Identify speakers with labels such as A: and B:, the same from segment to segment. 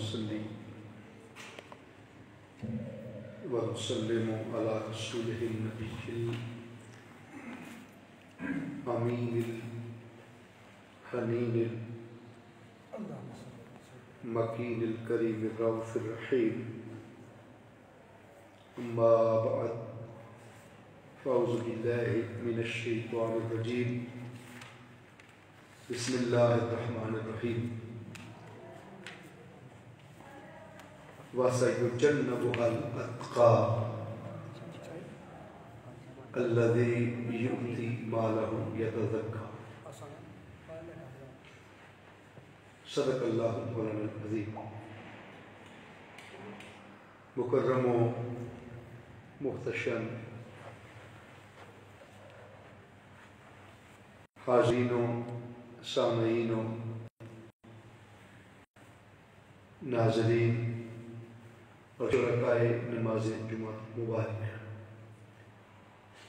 A: صلی وسلم علی رسولہ النبی الامین الحنین المکین الکریم الرؤوف الرحیم اما بعد فاعوذ باللہ من الشیطان الرجیم بسم اللہ الرحمن الرحیم وَسَيُجَنَّبُهَا الْأَتْقَى الَّذِي يُؤْتِي مَالَهُ يَتَزَكَّى صدق اللہ مولانا العظیم۔ مکرم و محتشم حاضرین و سامعین و ناظرین اور شرکائے نماز جمعہ مبارک،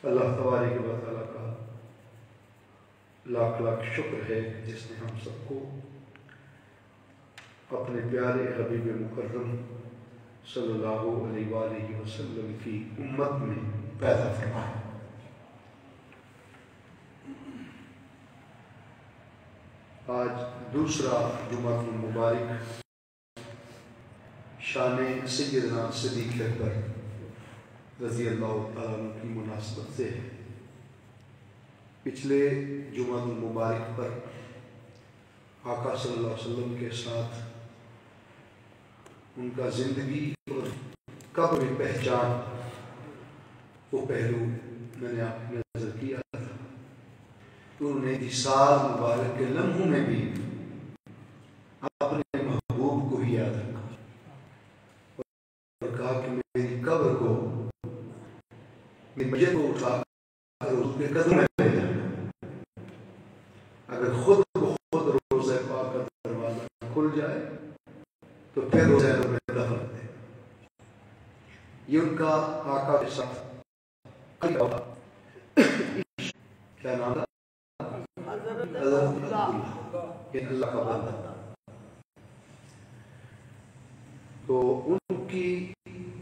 A: اللہ تبارک و تعالیٰ کا لاکھ لاکھ شکر ہے جس نے ہم سب کو اپنے پیارے حبیب مکرم صلی اللہ علیہ وآلہ وسلم کی امت میں پیدا فرمایا۔ آج دوسرا جمعہ المبارک شان سیدنا صدیق اکبر رضی اللہ تعالیٰ عنہ کی مناسبت سے ہے۔ پچھلے جمعہ المبارک پر آقا صلی اللہ علیہ وسلم کے ساتھ ان کا زندگی اور قبر پہچان وہ پہلو میں نے آپ کی نظر کیا تھا کہ انہوں نے سال مبارک کے لمحوں میں بھی اپنے محبوب کو ہی یاد رکھا اور کہا کہ میری قبر کو میری مسجد کو اٹھا کر اس کے قدم میں لے جانا، اگر خود بخود روضہ پاک کا دروازہ کھل جائے تو پھر روضہ میں دفن دے۔ یہ ان کا آقا کے ساتھ کیا نام تھا؟ حضرت عبداللہ، یہ اللہ کا بندہ۔ تو ان کی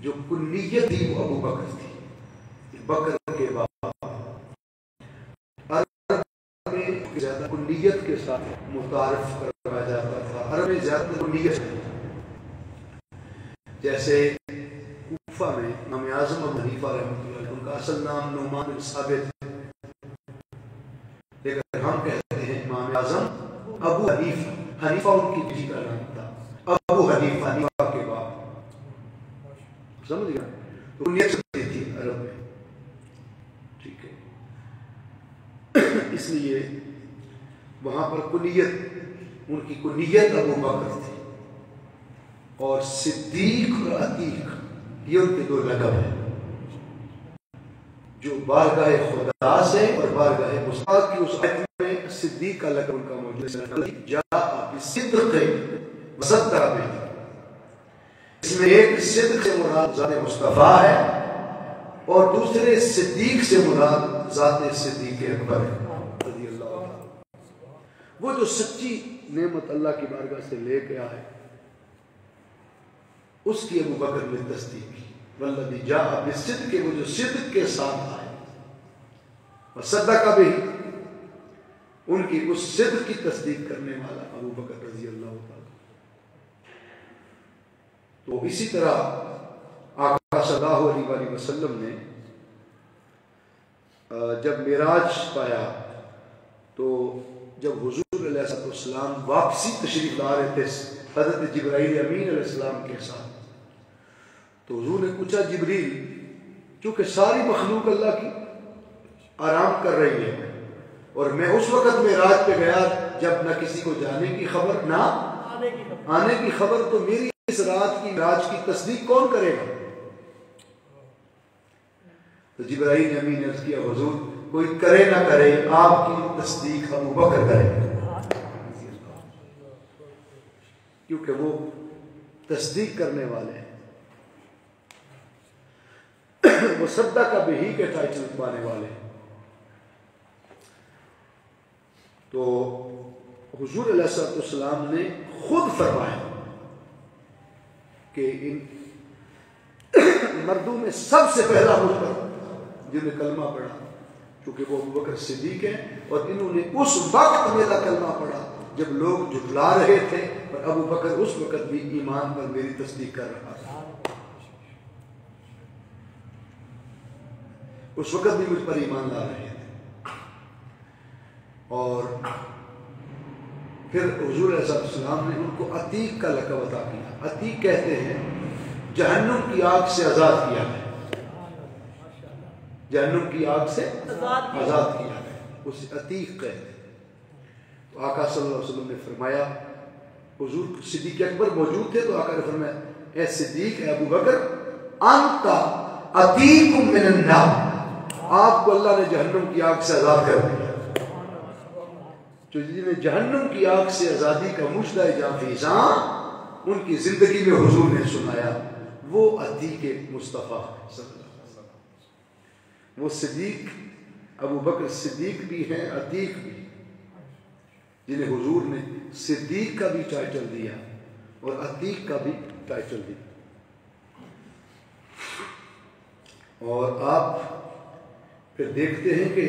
A: جو کنیت تھی وہ ابو بکر تھی، بکر کے بعد عرب میں زیادہ کنیت کے ساتھ متعارف کرایا جاتا تھا، عرب میں زیادہ کنیت، جیسے کوفہ میں امام اعظم ابو حنیفہ رحمۃ اللہ علیہ، ان کا اصل نام نعمان بن ثابت ہے، لیکن ہم کہتے ہیں امام اعظم ابو حنیفہ، حنیفہ ان کی بیوی کا نام تھا، ابو حنیفہ، حنیفہ کے باپ، سمجھ گیا؟ تو کنیت چلتی تھی عرب میں، ٹھیک ہے؟ اس لیے وہاں پر کنیت، ان کی کنیت ابو بکر تھی، اور صدیق اور عتیق یہ ان کے دو لقب ہیں جو بارگاہ خدا سے اور بارگاہ مصطفیٰ کی اس آیت میں صدیق کا لقب ان کا موجود ہے، جاء بصدق وصدق به۔ اس میں ایک صدق سے مراد ذات مصطفیٰ ہے اور دوسرے صدیق سے مراد ذات صدیق اکبر ہے رضی اللہ عنہ۔ وہ جو سچی نعمت اللہ کی بارگاہ سے لے کے آئے اس کی ابو بکر نے تصدیق کی، والذی جاء بالصدق، وہ جو صدق کے ساتھ آئے، وصدق به، ان کی اس صدق کی تصدیق کرنے والا ابو بکر رضی اللہ تعالیٰ۔ تو اسی طرح آقا صلی اللہ علیہ وسلم نے جب معراج پایا تو جب حضور علیہ السلام واپسی تشریف لا رہے تھے حضرت جبرائیل امین علیہ السلام کے ساتھ، تو حضور نے پوچھا جبریل، کیونکہ ساری مخلوق اللہ کی آرام کر رہی ہے اور میں اس وقت معراج پہ گیا جب نہ کسی کو جانے کی خبر نہ آنے کی خبر، تو میری اس رات کی معراج کی تصدیق کون کرے گا؟ تو جبرائیل امین نے عرض کیا، حضور کوئی کرے نہ کرے آپ کی تصدیق ابو بکر کرے گا، کیونکہ وہ تصدیق کرنے والے ہیں، وہ صدق بہ کے ٹائٹل پانے والے ہیں۔ تو حضور علیہ السلام نے خود فرمایا کہ ان مردوں میں سب سے پہلا مجھ پر جنہیں کلمہ پڑھا، چونکہ وہ ابو بکر صدیق ہیں، اور انہوں نے اس وقت میرا کلمہ پڑھا جب لوگ جھٹلا رہے تھے، اور ابو بکر اس وقت بھی ایمان پر میری تصدیق کر رہا تھا، اس وقت بھی مجھ پر ایمان لا رہے تھے۔ اور پھر حضور علیہ السلام نے ان کو عتیق کا لقب عطا کیا۔ عتیق کہتے ہیں جہنم کی آگ سے آزاد کیا ہے، جہنم کی آگ سے آزاد کیا ہے، اسے عتیق کہتے ہیں۔ تو آقا صلی اللہ علیہ وسلم نے فرمایا، حضور صدیق اکبر موجود تھے تو آقا نے فرمایا، اے صدیق، اے ابو بکر، انت عتیق من النار، آپ کو اللہ نے جہنم کی آگ سے آزاد کر دیا۔ جو جنہیں جہنم کی آگ سے آزادی کا مژدہ جاں فیضاں ان کی زندگی میں حضور نے سنایا، وہ عتیق مصطفیٰ صلی اللہ علیہ وسلم، وہ صدیق ابو بکر صدیق بھی ہیں، عتیق بھی، جنہیں حضور نے صدیق کا بھی ٹائٹل دیا اور عتیق کا بھی ٹائٹل دیا۔ اور آپ پھر دیکھتے ہیں کہ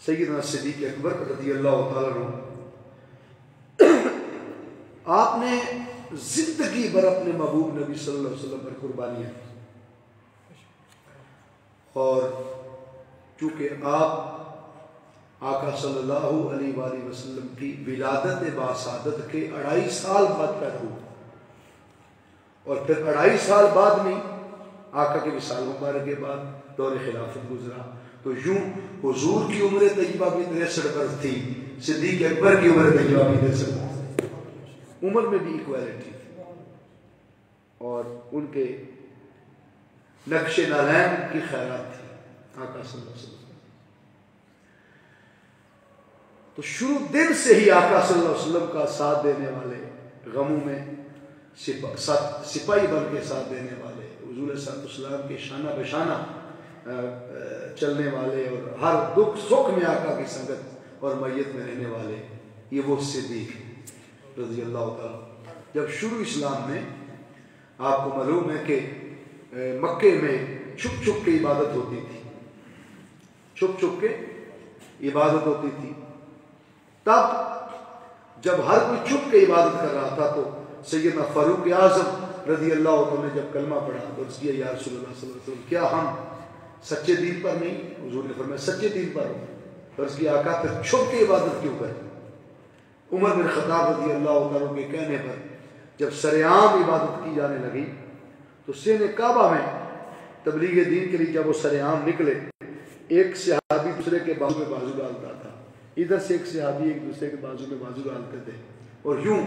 A: سیدنا صدیق اکبر رضی اللہ تعالیٰ عنہ، آپ نے زندگی بھر اپنے محبوب نبی صلی اللہ علیہ وسلم پر قربانیاں دی، اور چونکہ آپ آقا صلی اللہ علیہ وآلہ وسلم کی ولادت باسعادت کے 2.5 سال بعد پیدا ہوئے، اور پھر 2.5 سال بعد میں آقا کے وصال مبارک کے بعد دور خلافت گزرا، تو یوں حضور کی عمر طیبہ بھی 63 برس تھی، صدیق اکبر کی عمر طیبہ بھی 63 برس تھی، عمر میں بھی ایکویلٹی تھی، اور ان کے نقش نالین کی خیرات تھی آقا صلی اللہ علیہ وسلم۔ تو شروع دن سے ہی آقا صلی اللہ علیہ وسلم کا ساتھ دینے والے، غموں میں سپاہی بن کے ساتھ دینے والے، حضور صلی اللہ علیہ وسلم کے شانہ بشانہ چلنے والے، اور ہر دکھ سکھ میں آقا کی سنگت اور میت میں رہنے والے، یہ وہ صدیق رضی اللہ تعالیٰ۔ جب شروع اسلام میں آپ کو معلوم ہے کہ مکے میں چھپ چھپ کے عبادت ہوتی تھی، چھپ چھپ کے عبادت ہوتی تھی، تب جب ہر کوئی چھپ کے عبادت کر رہا تھا تو سیدنا فاروق اعظم رضی اللہ عنہ نے جب کلمہ پڑھا تو عرض کیا، یا رسول اللہ صلی اللہ علیہ وسلم، کیا ہم سچے دین پر نہیں؟ حضور نے فرمایا سچے دین پر ہو۔ عرض کیا، آقا پھر چھپ کے عبادت کیوں کریں؟ عمر بن خطاب رضی اللہ عنہ کے کہنے پر جب سرعام عبادت کی جانے لگی تو سین کعبہ میں تبلیغ دین کے لیے جب وہ سرعام نکلے، ایک صحابی دوسرے کے بازو میں بازو ڈالتا تھا، ادھر سے ایک صحابی ایک دوسرے کے بازو میں بازو ڈالتے تھے، اور یوں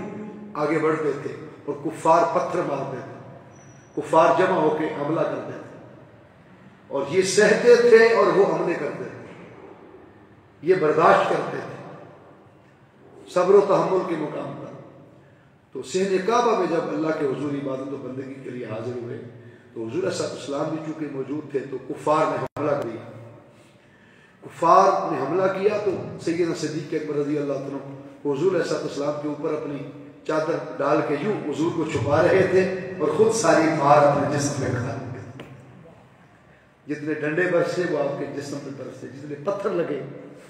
A: آگے بڑھتے تھے، اور کفار پتھر مارتے تھے، کفار جمع ہو کے حملہ کرتے تھے، اور یہ سہتے تھے اور وہ حملے کرتے تھے، یہ برداشت کرتے تھے صبر و تحمل کے مقام پر۔ تو صحن کعبہ میں جب اللہ کے حضور عبادت و بندگی کے لیے حاضر ہوئے تو حضور صلی اللہ علیہ وسلم بھی چونکہ موجود تھے تو کفار نے حملہ کیا، کفار نے حملہ کیا تو سیدنا صدیق اکبر رضی اللہ عنہ حضور علیہ السلام کے اوپر اپنی چادر ڈال کے یوں حضور کو چھپا رہے تھے، اور خود ساری مار اپنے جسم میں کھا رہے تھے، جتنے ڈنڈے برسے وہ آپ کے جسم پہ برسے، جتنے پتھر لگے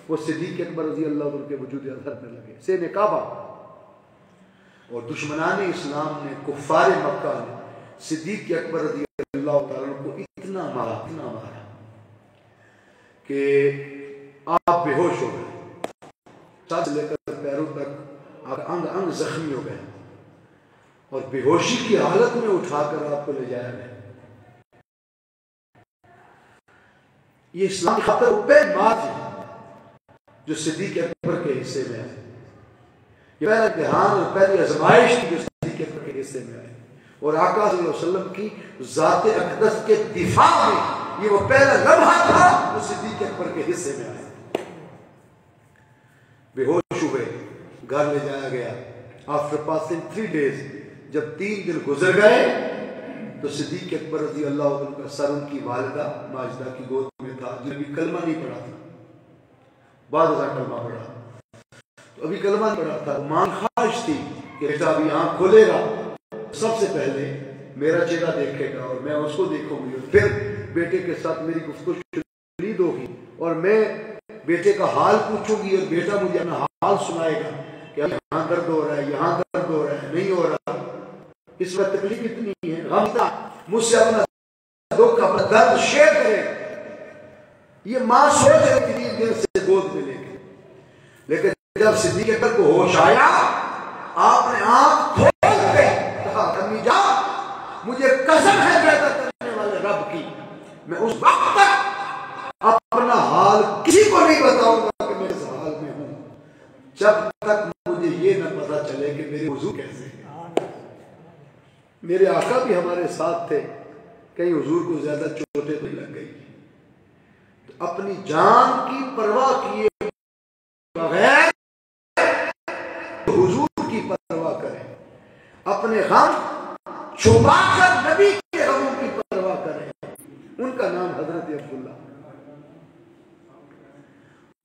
A: وہ صدیق اکبر رضی اللہ عنہ کے وجود اظہر میں لگے، سین کعبہ۔ اور دشمنان اسلام نے، کفار مکہ نے صدیق اکبر رضی اللہ تعالیٰ عنہ کو اتنا مارا کہ آپ بے ہوش ہو گئے، سر سے لے کر پیروں تک آپ انگ انگ زخمی ہو گئے، اور بے ہوشی کی حالت میں اٹھا کر آپ کو لے جایا گیا۔ یہ اسلام کی خاطر وہ پہلی بات ہے جو صدیق اکبر کے حصے میں آئی، یہ پہلا امتحان اور پہلی آزمائش تھی جو صدیق اکبر کے حصے میں آئی، اور آقا صلی اللہ علیہ وسلم کی ذات اقدس کے دفاع میں یہ وہ پہلا لمحہ تھا جو صدیق اکبر کے حصے میں آیا۔ بے ہوش ہوئے، گھر لے جایا گیا۔ آفٹر پاسنگ 3 days، جب 3 دن گزر گئے تو صدیق اکبر رضی اللہ عنہ کا سر ان کی والدہ ماجدہ کی گود میں تھا، جو ابھی کلمہ نہیں پڑھا تھا، بعد ازاں کلمہ پڑھا، تو ابھی کلمہ نہیں پڑھا تھا، ماں خواہش تھی کہ بیٹا ابھی آنکھ کھولے گا سب سے پہلے میرا چہرہ دیکھے گا اور میں اس کو دیکھوں گی، اور پھر بیٹے کے ساتھ میری گفتگو شنید ہوگی اور میں بیٹے کا حال پوچھوں گی اور بیٹا مجھے اپنا حال سنائے گا کہ یہاں درد ہو رہا ہے، یہاں درد ہو رہا ہے، نہیں ہو رہا، اس وقت تکلیف اتنی ہے، غم تھا، مجھ سے اپنا دکھ اپنا درد شیئر کرے گا۔ یہ ماں سوچ رہی تھی دل سے گود میں لے کے، لیکن جب صدیق اکبر کو ہوش آیا آپ نے آنکھ کھول کے کہا امی جان مجھے قسم ہے پیدا کرنے والے رب کی، میں اس وقت تک اپنا حال کسی کو نہیں بتاؤں گا کہ میں اس حال میں ہوں جب تک مجھے یہ نہ پتا چلے کہ میرے حضور کیسے ہیں۔ میرے آقا بھی ہمارے ساتھ تھے، کہیں حضور کو زیادہ چوٹیں نہیں لگ گئی، تو اپنی جان کی پرواہ کیے بغیر حضور کی پرواہ کریں، اپنے غم چھپا کر نبی کے غموں کی پرواہ کریں۔ ان کا نام حضرت عبداللہ،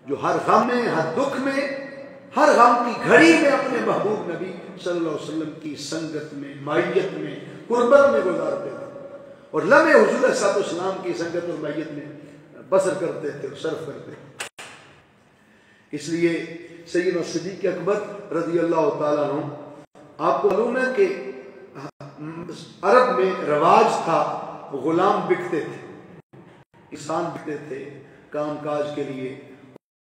A: جو ہر غم میں، ہر دکھ میں، ہر غم کی گھڑی میں اپنے محبوب نبی صلی اللہ علیہ وسلم کی سنگت میں، معیت میں، قربت میں گزارتے تھے اور لمحے حضور صلی اللہ علیہ وسلم کی سنگت اور معیت میں بسر کرتے تھے اور صرف کرتے تھے۔ اس لیے سیدنا صدیق اکبر رضی اللہ تعالیٰ عنہ، آپ کو معلوم ہے کہ عرب میں رواج تھا غلام بکتے تھے، انسان بکتے تھے کام کاج کے لیے،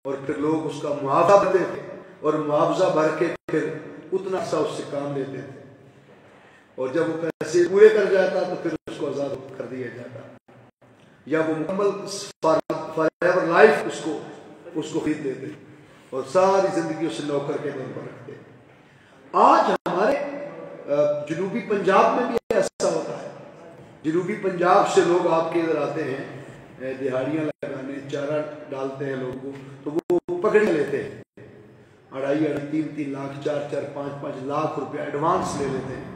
A: اور پھر لوگ اس کا معاوضہ بھرتے تھے اور معاوضہ بھر کے پھر اتنا سا اس سے کام لیتے تھے، اور جب وہ پیسے پورے کر جاتا تو پھر اس کو آزاد کر دیا جاتا، یا وہ مکمل فار ایور لائف اس کو خرید لیتے اور ساری زندگی اسے نوکر کے طور پر رکھتے۔ آج ہمارے جنوبی پنجاب میں بھی ایسا ہوتا ہے، جنوبی پنجاب سے لوگ آپ کے ادھر آتے ہیں دہاڑیاں لگانے، چارہ ڈالتے ہیں لوگوں کو، تو وہ پکڑ لیتے ہیں 2.5-3 لاکھ، 4-5 لاکھ روپے ایڈوانس لے لیتے ہیں،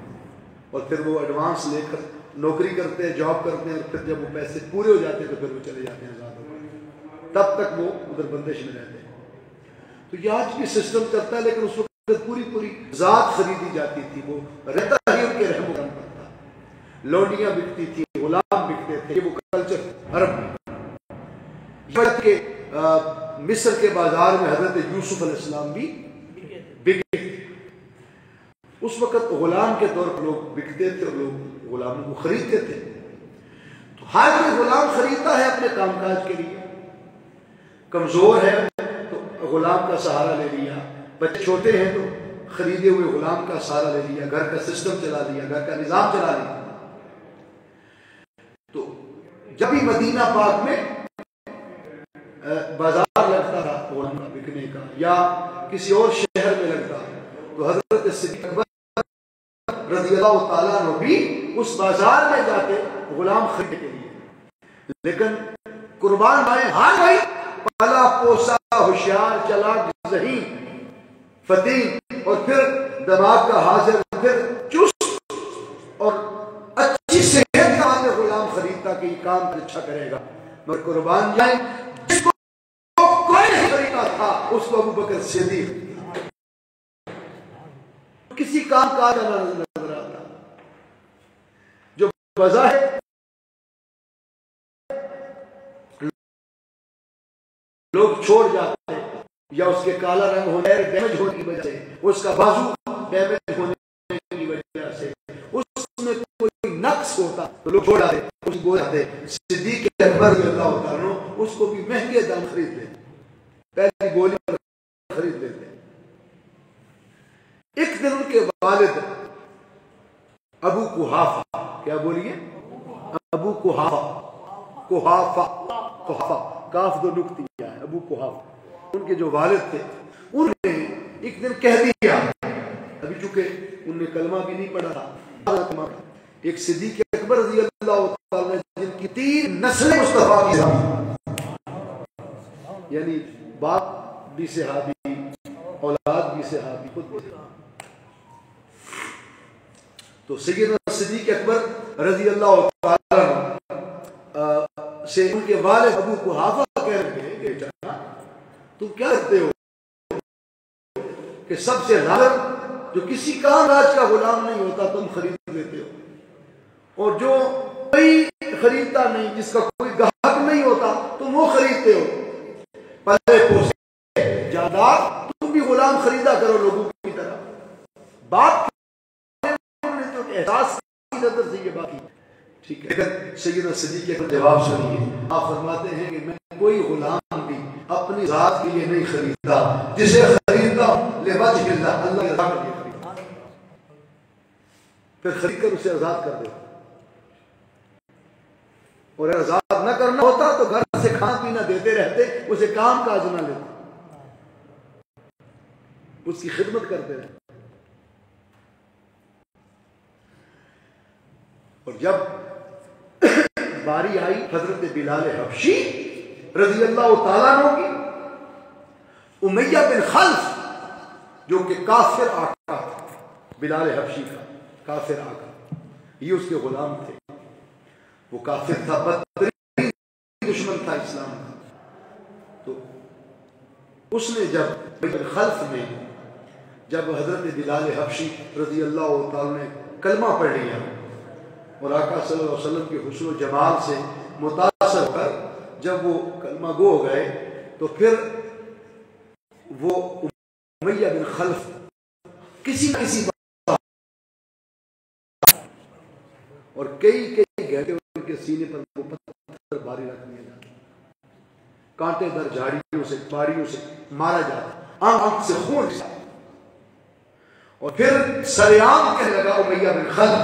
A: اور پھر وہ ایڈوانس لے کر نوکری کرتے ہیں، جاب کرتے ہیں، اور پھر جب وہ پیسے پورے ہو جاتے ہیں تو پھر وہ چلے جاتے ہیں آزاد ہو کر، تب تک وہ ادھر بندش میں رہتے ہیں۔ تو یہ آج بھی سسٹم کرتا ہے، لیکن اس وقت پوری ذات خریدی جاتی تھی، وہ رہتا ہی ان کے رحم و کرم پر تھا، لونڈیاں بکتی تھی، غلام بکتے تھے، یہ وہ کلچر عرب میں، یہاں کہ مصر کے بازار میں حضرت یوسف علیہ السلام بھی بکے تھے۔ اس وقت غلام کے طور پر لوگ بکتے تھے اور لوگ غلاموں کو خریدتے تھے، تو ہر کوئی غلام خریدتا ہے اپنے کام کاج کے لیے، کمزور ہے تو غلام کا سہارا لے لیا، بچے چھوٹے ہیں تو خریدے ہوئے غلام کا سہارا لے لیا، گھر کا سسٹم چلا لیا، گھر کا نظام چلا لیا۔ تو جب بھی مدینہ پاک میں بازار لگتا تھا غلام کا بکنے کا، یا کسی اور شہر میں لگتا تو حضرت صدیق اکبر رضی اللہ تعالیٰ عنہ بھی اس بازار میں جاتے غلام خریدنے کے لیے، لیکن قربان بھائی ہر بھائی پالا پوسا ہوشیار چلاک ذہین فتیم اور پھر دماغ کا حاضر، پھر چست اور اچھی صحت کا غلام خریدتا کہ یہ کام اچھا کرے گا، مگر قربان جائیں جس کو کوئی نہیں خریدتا تھا اس کو ابو بکر صدیق کسی کام کا نظر آتا، جو بظاہر لوگ چھوڑ جاتے ہیں، یا اس کے کالا رنگ ہونے ڈیمیج ہونے کی وجہ سے، اس کا بازو ڈیمیج ہونے کی وجہ سے، اس میں کوئی نقص ہوتا تو لوگ چھوڑ جاتے، اس کو جاتے۔ صدیق اکبر رضی اللہ عنہ اس کو بھی مہنگے دام خرید لیتے، پہلی گولی پر خرید لیتے۔ ایک دن ان کے والد ابو قحافہ، کیا بولیے؟ ابو قحافہ کاف دو نقطہ ہے، ابو قحافہ، ان کے جو والد تھے، انہوں نے ایک دن کہہ دیا، ابھی چونکہ انہوں نے کلمہ بھی نہیں پڑھا تھا، ایک صدیق اکبر رضی اللہ تعالیٰ جن کی 3 نسلیں مصطفیٰ کی صحابی، یعنی باپ بھی صحابی، اولاد بھی صحابی، خود بھی صحابی، تو سیدنا صدیق اکبر رضی اللہ تعالیٰ سے ان کے والد ابو قحافہ کہہ رہے ہیں کہ تم کیا کرتے ہو کہ سب سے غالب جو کسی کام راج کا غلام نہیں ہوتا تم خرید لیتے ہو، اور جو کوئی خریدتا نہیں، جس کا کوئی گاہک نہیں ہوتا تم وہ خریدتے ہو۔ پلے پوسے جائیداد تم بھی غلام خریدا کرو لوگوں کی طرح۔ بات تو احساس کی نظر سے یہ بات کی، ٹھیک ہے۔ لیکن سیدنا صدیق کا جواب سنیے، آپ فرماتے ہیں کہ میں کوئی غلام بھی اپنی ذات کے لیے نہیں خریدتا، جسے خریدتا لوجہ اللہ، اللہ کی رضا کے لیے خریدتا، پھر خرید کر اسے آزاد کر دے، اور اگر آزاد نہ کرنا ہوتا تو گھر سے کھانا پینا دیتے رہتے، اسے کام کاج نہ لیتے، اس کی خدمت کرتے رہتے۔ اور جب باری آئی حضرت بلال حبشی رضی اللہ تعالیٰ عنہ کی، امیہ بن خلف جو کہ کافر آقا تھا، بلال حبشی کا کافر آقا، یہ اس کے غلام تھے، وہ کافر تھا، بدترین دشمن تھا اسلام کا۔ تو اس نے جب بن خلف میں جب حضرت بلال حبشی رضی اللہ تعالیٰ نے کلمہ پڑھ لیا اور آقا صلی اللہ علیہ وسلم کے حسن و جمال سے متاثر ہو کر جب وہ کلمہ گو ہو گئے، تو پھر وہ امیہ بن خلف کسی نہ کسی بات اور کئی گھنٹے ان کے سینے پر وہ پتھر باری رکھنے لگا، کانٹے در جھاڑیوں سے باریوں سے مارا جاتا، آنکھ سے خون سے، اور پھر سریعان کہنے لگا امیہ بن خلف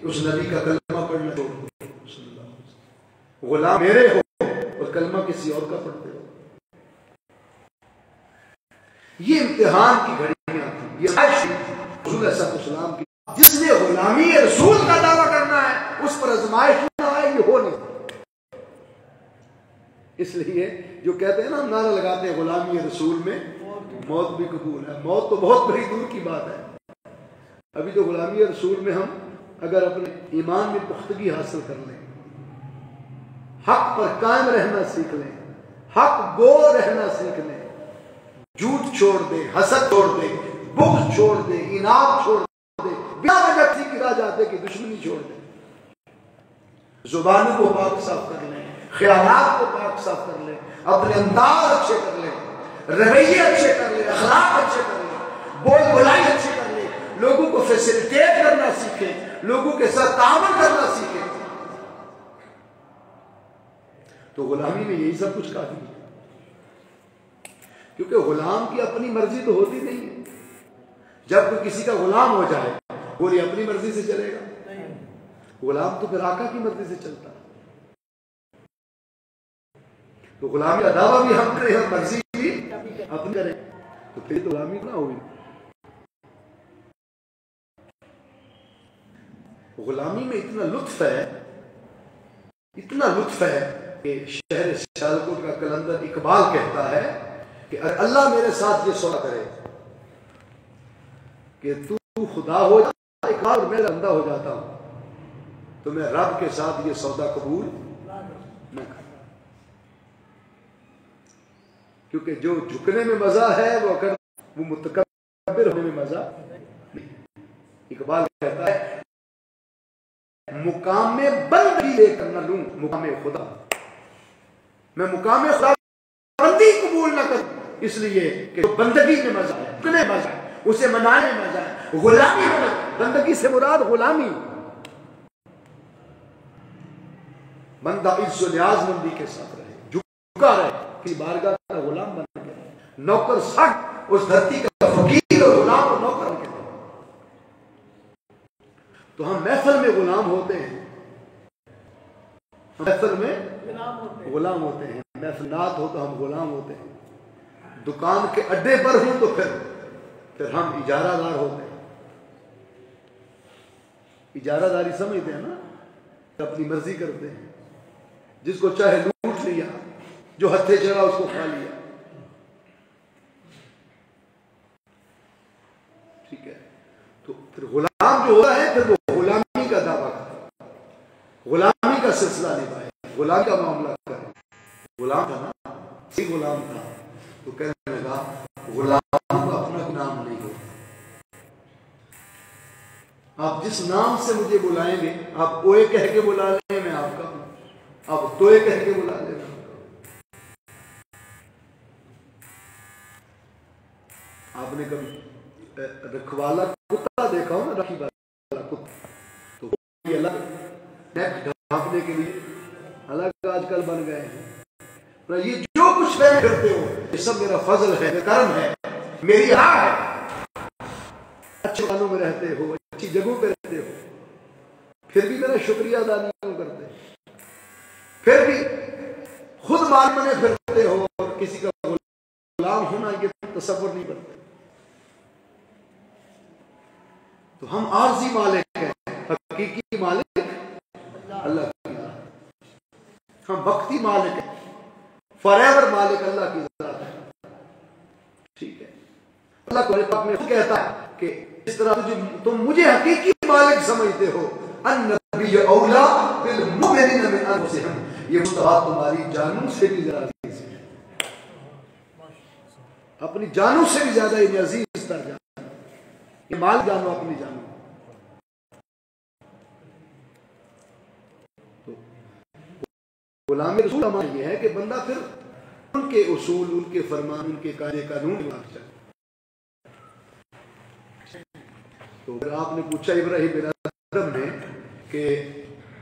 A: اس نبی کا کلمہ پڑھنا چھوڑ دو، غلام میرے ہو اور کلمہ کسی اور کا پڑھتے ہو۔ یہ امتحان کی گھڑیاں تھیں، یہ رسول اللہ صلی اللہ علیہ وسلم کی، جس نے غلامی رسول کا دعویٰ کرنا ہے اس پر آزمائش نہ آئے، یہ ہو نہیں۔ اس لیے جو کہتے ہیں نا، ہم نعرہ لگاتے ہیں غلامی رسول میں موت بھی قبول ہے، موت تو بہت بڑی دور کی بات ہے۔ ابھی تو غلامی رسول میں ہم اگر اپنے ایمان میں پختگی حاصل کر لیں، حق پر قائم رہنا سیکھ لیں، حق گو رہنا سیکھ لیں، جھوٹ چھوڑ دیں، حسد چھوڑ دیں، بغض چھوڑ دیں، اناد چھوڑ دیں، بلا وجہ کی راہ جاتے کہ دشمنی چھوڑ دیں، زبانوں کو پاک صاف کر لیں، خیالات کو پاک صاف کر لیں، اپنے انداز اچھے کر لیں، رویے اچھے کر لیں، اخلاق اچھے کر لیں، بول بلائی اچھے کر لیں، لوگوں کو فیسیلیٹیٹ کرنا سیکھیں، لوگوں کے ساتھ تعاون کرنا سیکھیں، تو غلامی میں یہی سب کچھ کافی ہے۔ کیونکہ غلام کی اپنی مرضی تو ہوتی نہیں ہے، جب کوئی کسی کا غلام ہو جائے وہ یہ اپنی مرضی سے چلے گا، غلام تو پھر آقا کی مرضی سے چلتا ہے۔ تو غلامی کا دعویٰ بھی ہم کریں اور مرضی بھی اپنی کریں، تو پھر تو غلامی نہ ہوئی۔ غلامی میں اتنا لطف ہے، اتنا لطف ہے کہ شہر سیالکوٹ کا قلندر اقبال کہتا ہے کہ اگر اللہ میرے ساتھ یہ سودا کرے کہ تو خدا ہو جاتا اقبال اور میں بندہ ہو جاتا ہوں، تو میں رب کے ساتھ یہ سودا قبول نہ کروں، کیونکہ جو جھکنے میں مزہ ہے وہ اگر وہ متکبر ہونے میں مزہ نہیں۔ اقبال کہتا ہے مقام بندگی لے کر نہ لوں مقام خدا، میں مقام خدا بندی قبول نہ کروں، اس لیے کہ بندگی میں مزہ ہے، اتنے مزہ ہے، اسے منانے میں مزہ ہے، غلامی میں بندگی سے مراد غلامی، بندہ عز و نیاز مندی کے ساتھ رہے، جھکا رہے، کہ بارگاہ کا غلام بن کے نوکر سٹ اس دھرتی کا فقیر اور غلام اور نوکر بن کے، تو ہم محفل میں غلام ہوتے ہیں، محفل میں غلام ہوتے ہیں، محفل نعت ہو تو ہم غلام ہوتے ہیں، دکان کے اڈے پر ہوں تو پھر ہم اجارہ دار ہوتے ہیں۔ اجارہ داری سمجھتے ہیں نا، اپنی مرضی کرتے ہیں، جس کو چاہے لوٹ لیا، جو ہتھے چڑھا اس کو کھا لیا، ٹھیک ہے۔ تو پھر غلام جو ہوتا ہے پھر وہ غلامی کا دعویٰ کرتا ہے، غلامی کا سلسلہ نبھائے، غلام کا معاملہ کرے، غلام تھا نا، غلام تھا تو کہنے لگا غلام کو اپنا نام نہیں ہو، آپ جس نام سے مجھے بلائیں گے، آپ اوے کہہ کے بلا لیں میں آپ کا ہوں، آپ توئے کہہ کے بلا لیں میں آپ کا ہوں۔ آپ نے کبھی رکھوالا کتا دیکھا ہو نا، رکھی والا کتا، تو الگ نیک ڈھانپنے کے لیے الگ آج کل بن گئے ہیں۔ یہ جو کچھ میں کرتے ہو یہ سب میرا فضل ہے، کرم ہے، میری راہ ہے۔ اچھے مکانوں میں رہتے ہو، اچھی جگہوں پہ رہتے ہو، پھر بھی میرا شکریہ ادا نہیں کرتے، پھر بھی خود مال بنے پھرتے ہو اور کسی کا غلام ہونا یہ تصور نہیں کرتے۔ تو ہم عارضی مالک ہیں، حقیقی مالک اللہ کی ذات۔ ہم وقتی مالک ہیں، فار ایور مالک اللہ کی ذات ہے۔ ٹھیک ہے، اللہ قرآن پاک میں خود کہتا ہے کہ اس طرح تم مجھے حقیقی مالک سمجھتے ہو، النبی اولا بالمؤمنین من انفسہم، یہ مصطفیٰ تمہاری جانوں سے بھی زیادہ عزیز ہے، اپنی جانوں سے بھی زیادہ انہیں عزیز تر جانو، یہ مال جانو اپنی جانوں۔ تو غلام رسول ہمارا یہ ہے کہ بندہ پھر ان کے اصول، ان کے فرمان، ان کے قاعدے قانون مان چلے۔ تو اگر آپ نے پوچھا ابراہیم بن ادم نے کہ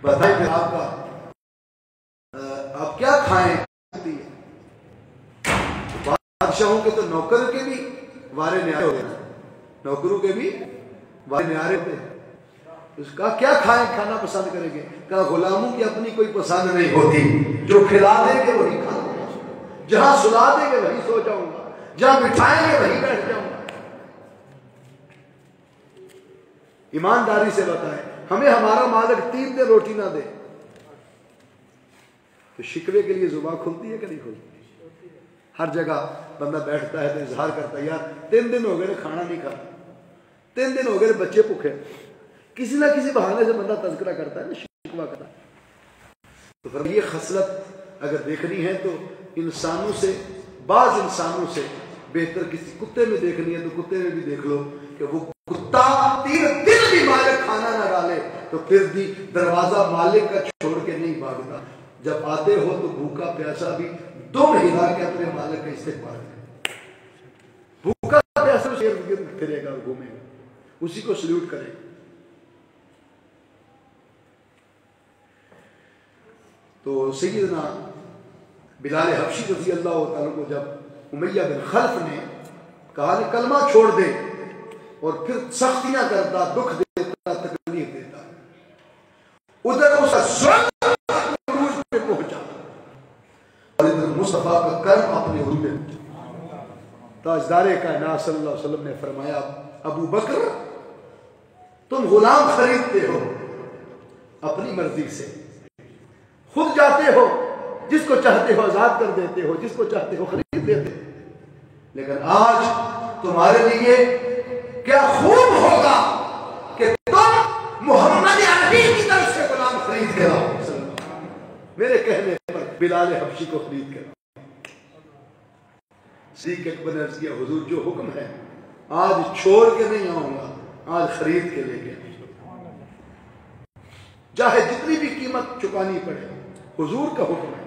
A: بتائیں پھر آپ کا آپ کیا کھائیں، بادشاہوں کے تو نوکر کے بھی وارے نیارے ہوتے ہیں، نوکروں کے بھی وارے نیارے ہوتے ہیں۔ اس کا کیا کھائیں، کھانا پسند کریں گے؟ کہا غلاموں کی اپنی کوئی پسند نہیں ہوتی، جو کھلا دیں گے وہی کھاؤں گا، جہاں سلا دیں گے وہی سو جاؤں گا، جہاں بٹھائیں گے وہی بیٹھ جاؤں گا۔ ایمانداری سے بتائیں، ہمیں ہمارا مالک 3 دن روٹی نہ دے تو شکوے کے لیے زبان کھلتی ہے کہ نہیں کھلتی؟ ہر جگہ بندہ بیٹھتا ہے تو اظہار کرتا ہے، یار 3 دن ہو گئے کھانا نہیں کھا، 3 دن ہو گئے بچے بھوکے، کسی نہ کسی بہانے سے بندہ تذکرہ کرتا ہے نا، شکوہ کرتا ہے۔ تو پھر یہ خصلت اگر دیکھنی ہے تو انسانوں سے، بعض انسانوں سے بہتر کسی کتے میں دیکھنی ہے تو کتے میں بھی دیکھ لو کہ وہ کتا 3 دن بھی مالک کھانا نہ ڈالے تو پھر بھی دروازہ مالک کا چھوڑ کے نہیں بھاگتا، جب آتے ہو تو بھوکا پیاسا بھی دم ہلا کے اپنے مالک کا استقبال کرے، بھوکا پیاسا ارد گرد پھرے گا، گھومے گا، اسی کو سلیوٹ کرے گا۔ تو سیدنا بلال حبشی رضی اللہ تعالیٰ کو جب امیہ بن خلف نے کہا کہ کلمہ چھوڑ دے اور پھر سختیاں کرتا، دکھ دیتا، تکلیف دیتا، ادھر اس کا ظلم عروج پہ پہنچا اور ادھر مصطفیٰ کا کرم اپنے عروج پہ پہنچا۔ تاجدار کائنات صلی اللہ علیہ وسلم نے فرمایا، ابو بکر تم غلام خریدتے ہو اپنی مرضی سے، خود جاتے ہو، جس کو چاہتے ہو آزاد کر دیتے ہو، جس کو چاہتے ہو خرید دیتے ہو، لیکن آج تمہارے لیے کیا خوب ہوگا کہ تم محمد عربی کی طرف سے غلام خرید کے لاؤ، میرے کہنے پر بلال حبشی کو خرید کے لاؤ۔ صدیق اکبر نے عرض کیا، حضور جو حکم ہے آج چھوڑ کے نہیں آؤں گا، آج خرید کے لے کے آؤں گا، چاہے جتنی بھی قیمت چکانی پڑے، حضور کا حکم ہے،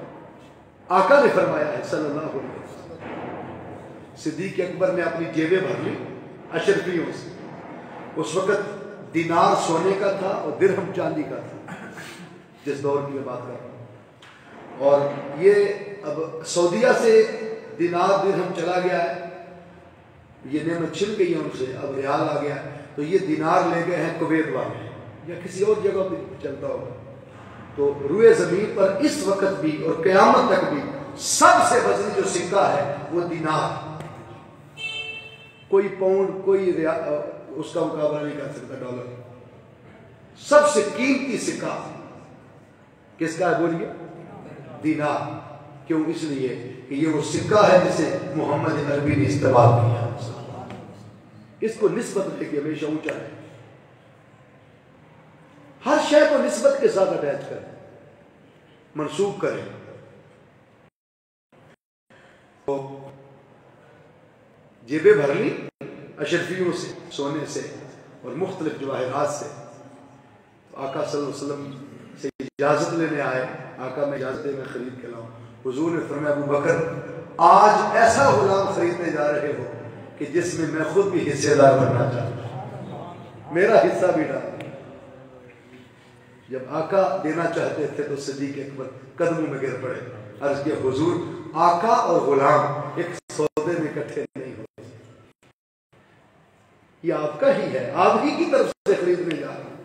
A: آقا نے فرمایا ہے صلی اللہ علیہ وسلم۔ صدیق اکبر نے اپنی جیبیں بھر لی اشرفیوں سے، اس وقت دینار سونے کا تھا اور درہم چاندی کا تھا، جس دور کی میں بات کر رہا ہوں، اور یہ اب سعودیہ سے دینار درہم چلا گیا ہے، یہ نعمت چھن گئی ہے ان سے، اب ریال آ گیا، تو یہ دینار لے گئے ہیں کویت والے یا کسی اور جگہ بھی چلتا ہوگا۔ تو روئے زمین پر اس وقت بھی اور قیامت تک بھی سب سے وزنی جو سکہ ہے وہ دینار، کوئی پاؤنڈ، کوئی اس کا مقابلہ نہیں کر سکتا ڈالر۔ سب سے قیمتی سکہ کس کا ہے بولیے؟ دینار۔ کیوں؟ اس لیے کہ یہ وہ سکہ ہے جسے محمد عربی نے استعمال کیا، اس کو نسبت لے کے ہمیشہ اونچا ہے، ہر شے کو نسبت کے ساتھ اٹیچ کریں، منسوب کریں۔ تو جیبیں بھر لی اشرفیوں سے، سونے سے، اور مختلف جواہرات سے. تو آقا صلی اللہ علیہ وسلم سے اجازت لینے آئے. آقا میں اجازت دے میں خرید کے لاؤں. حضور نے فرمایا ابو بکر آج ایسا غلام خریدنے جا رہے ہو کہ جس میں میں خود بھی حصے دار بننا چاہتا ہوں, میرا حصہ بھی ڈال. جب آقا دینا چاہتے تھے تو صدیق اکبر قدموں میں گر پڑے. عرض کیا حضور آقا اور غلام ایک سودے میں اکٹھے نہیں ہوتے, یہ آپ کا ہی ہے, آپ ہی کی طرف سے خریدنے جا رہا ہوں.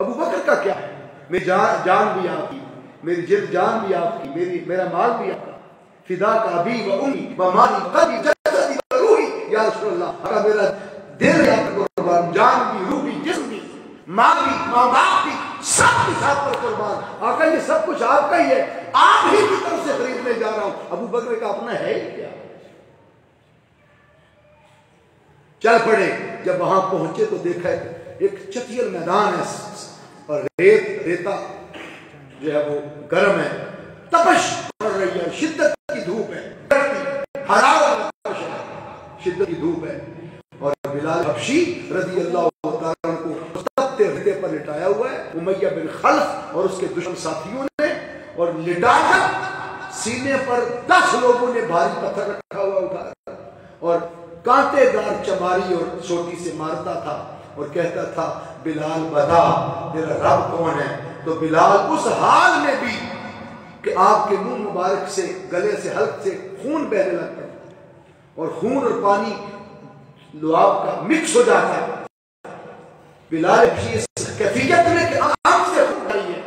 A: ابو بکر کا کیا ہے, میری جان بھی آپ کی, میری جلد جان بھی آپ کی, میرا مال بھی آپ کا. فدا کا ابی و امی و مالی قلبی جسدی و روحی یا رسول اللہ. آقا میرا دل آپ کا قربان, جان بھی, روح بھی, جسم بھی, ماں بھی, ماں باپ بھی, سب کچھ آپ پر قربان. آقا یہ سب کچھ آپ کا ہی ہے, آپ ہی کی طرف سے خریدنے جا رہا ہوں. ابو بکر کا اپنا ہے ہی کیا. چل پڑے. جب وہاں پہنچے تو دیکھا ایک چتیر میدان ہے اور ریتا جو ہے وہ گرم ہے, تپش پڑ رہی ہے, شدت کی دھوپ ہے, حرارت شدت کی دھوپ ہے. اور بلال حبشی رضی اللہ تعالیٰ عنہ کو تپتے ریتے پر لٹایا ہوا ہے. امیہ بن خلف اور اس کے دشمن ساتھیوں نے, اور لٹا کر سینے پر 10 لوگوں نے بھاری پتھر رکھا ہوا اٹھایا اور کانٹے دار چماری اور چوٹی سے مارتا تھا اور کہتا تھا بلال بتا تیرا رب کون ہے. تو بلال اس حال میں بھی کہ آپ کے منہ مبارک سے, گلے سے, حلق سے خون بہنے لگتا اور خون اور پانی لعاب کا مکس ہو جاتا ہے. بلال کی اس کیفیت میں کہ آنکھ سے خون آئی ہے,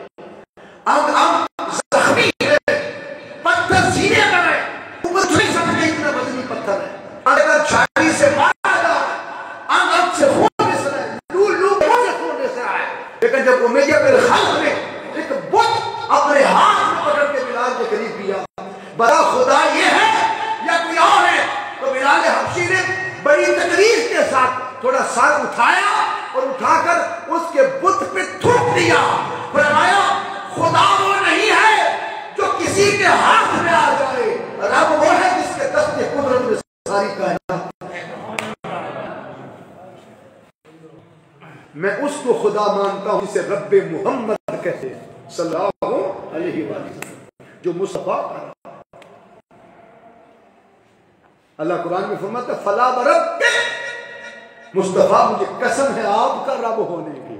A: آنکھ زخمی ہے, پتھر سینے پر ہے, اوپر چھوڑی سمجھے اتنا وزنی پتھر ہے, اگر چھاڑی سے مارا جا رہا ہے, آنکھ سے خون رس رہا ہے, لو سے خون رس رہا ہے. لیکن جب امیہ بن خلف نے ایک بت اپنے ہاتھ میں پکڑ کے بلال کے قریب کیا, بڑا خدا یہ ہے یا کوئی اور ہے, تو بلال حبشی نے بڑی تقریر کے ساتھ تھوڑا سر اٹھایا اور اٹھا کر اس کے بت پہ تھوک دیا. فرمایا خدا وہ نہیں ہے جو کسی کے ہاتھ میں آ جائے, رب وہ ہے جس کے دست قدرت میں ساری کائنات. میں اس کو خدا مانتا ہوں جسے رب محمد کہتے ہیں صلی اللہ علیہ وسلم, جو مصطفیٰ کا. اللہ قرآن میں فرماتا ہے فلا وربک, مصطفیٰ مجھے قسم ہے آپ کا رب ہونے کی.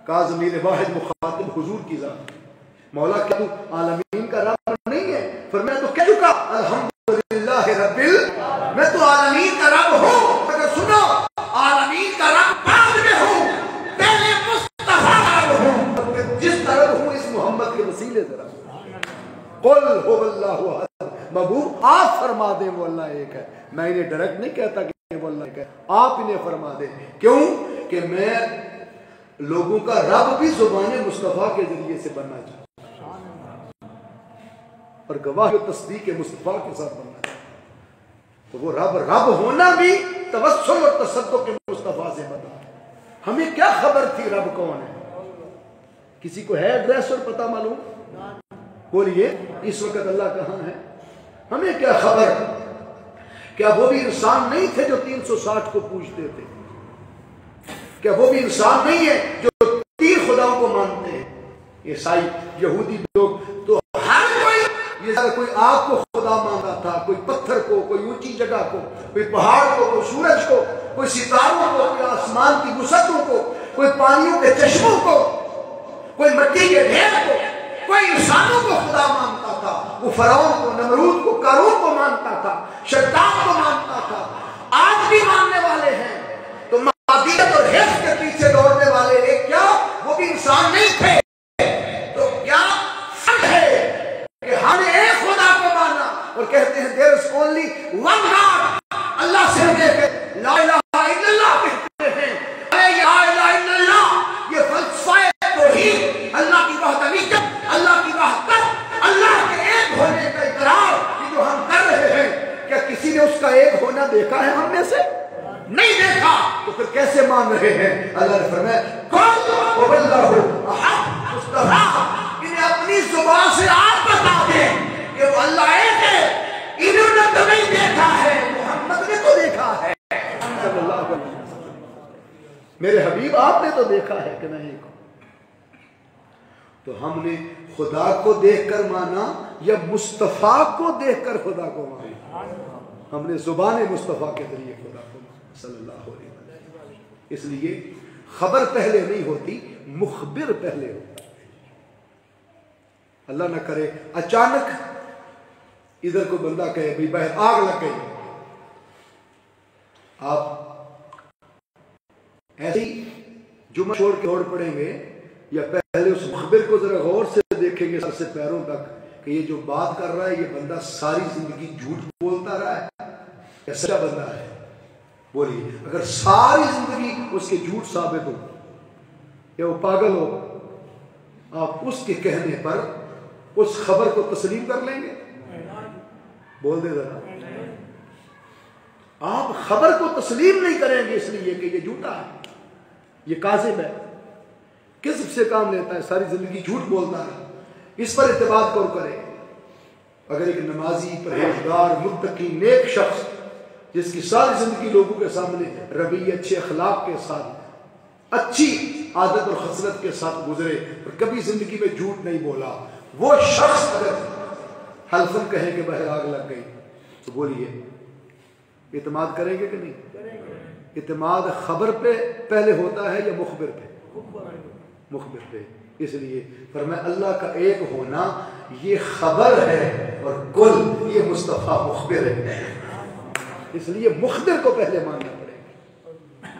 A: کہا ضمیر واحد مخاطب حضور کی ذات, مولا کیا تو عالمین کا رب نہیں ہے؟ فرمایا تو کہہ چکا الحمدللہ رب میں تو عالمین کا رب ہوں. اگر سنو عالمین کا رب بعد میں ہوں, پہلے مصطفیٰ کا رب ہوں. جس طرح ہوں اس محمد کے وسیلے سے رب. قل هو اللہ احد, محبوب آپ فرما دیں وہ اللہ ایک ہے. میں انہیں ڈائریکٹ نہیں کہتا کہ وہ اللہ ایک ہے, آپ انہیں فرما دیں. کیوں کہ میں لوگوں کا رب بھی زبان مصطفیٰ کے ذریعے سے بننا چاہتا ہوں, اور گواہ و تصدیق مصطفیٰ کے ساتھ بننا چاہتا ہوں. تو وہ رب ہونا بھی توسل اور تصدق کے مصطفیٰ سے بنا. ہمیں کیا خبر تھی رب کون ہے؟ کسی کو ہے ایڈریس اور پتہ معلوم؟ بولیے اس وقت اللہ کہاں ہے؟ ہمیں کیا خبر؟ کیا وہ بھی انسان نہیں تھے جو 360 کو پوجتے تھے؟ کیا وہ بھی انسان نہیں ہے جو 3 خداؤں کو مانتے ہیں؟ عیسائی, یہودی لوگ تو ہر کوئی آگ کو خدا مانتا تھا, کوئی پتھر کو, کوئی اونچی جگہ کو, کوئی پہاڑ کو, کوئی سورج کو, کوئی ستاروں کو, کوئی آسمان کی وسعتوں کو, کوئی پانیوں کے چشموں کو, کوئی مٹی کے ڈھیر کو, کوئی انسانوں کو خدا مانتا تھا. وہ فرعون کو, نمرود کو, قارون کو مانتا تھا, شیطان کو مانتا تھا. آج بھی ماننے والے ہیں. تو مادیت اور حفظ کے پیچھے دوڑنے والے ایک کیا وہ بھی انسان نہیں تھے؟ تو کیا فرق ہے کہ ہم نے ایک خدا کو مانا اور کہتے ہیں there is only one God, اللہ سے لے کے لا الہ الا اللہ کہتے ہیں. لا الہ الا اللہ یہ فلسفہ توحید, اللہ کی وحدانیت, اللہ کی وحدت, اللہ کے ایک ہونے کا اقرار کہ جو ہم کر رہے ہیں. کیا کسی نے اس کا ایک ہونا دیکھا ہے ہم میں سے؟ نہیں دیکھا. تو پھر کیسے مان رہے ہیں؟ اللہ نے فرمایا قل هو اللہ احد. مصطفیٰ انہیں اپنی زبان سے آپ بتا دیں کہ وہ اللہ ایک ہے. انہوں نے تو نہیں دیکھا ہے, محمد نے تو دیکھا ہے صلی اللہ علیہ وسلم. میرے حبیب آپ نے تو دیکھا ہے کہ میں ایک ہوں. تو ہم نے خدا کو دیکھ کر مانا یا مصطفیٰ کو دیکھ کر خدا کو مانا؟ ہم نے زبان مصطفیٰ کے ذریعے خدا کو مانا صلی اللہ علیہ وسلم. اس لیے خبر پہلے نہیں ہوتی، مخبر پہلے ہوتا. اللہ نہ کرے اچانک ادھر کو بندہ کہے بھئی باہر آگ لگ گئی، آپ ایسے ہی جمعہ چھوڑ کے دوڑ پڑیں گے یا پہلے اس مخبر کو ذرا غور سے دیکھیں گے سر سے پیروں تک کہ یہ جو بات کر رہا ہے یہ بندہ ساری زندگی جھوٹ بولتا رہا ہے یا سچا بندہ ہے؟ بولیے. اگر ساری زندگی اس کے جھوٹ ثابت ہو یا وہ پاگل ہو، آپ اس کے کہنے پر اس خبر کو تسلیم کر لیں گے؟ بول دے ذرا. آپ خبر کو تسلیم نہیں کریں گے اس لیے کہ یہ جھوٹا ہے، یہ کاذب ہے، کذب سے کام لیتا ہے، ساری زندگی جھوٹ بولتا ہے. اس پر اعتماد کر کرے. اگر ایک نمازی، پرہیزگار، متقی، نیک شخص جس کی ساری زندگی لوگوں کے سامنے رویے اچھے اخلاق کے ساتھ، اچھی عادت اور خصلت کے ساتھ گزرے اور کبھی زندگی میں جھوٹ نہیں بولا، وہ شخص اگر حلفاً کہے کہ باہر آگ لگ گئی تو بولیے اعتماد کریں گے کہ نہیں؟ اعتماد خبر پہ پہلے ہوتا ہے یا مخبر پہ؟ مخبر پہ. اس لیے فرمایا اللہ کا ایک ہونا یہ خبر ہے اور کل یہ مصطفیٰ مخبر ہے. اس لیے مخبر کو پہلے ماننا پڑے گا.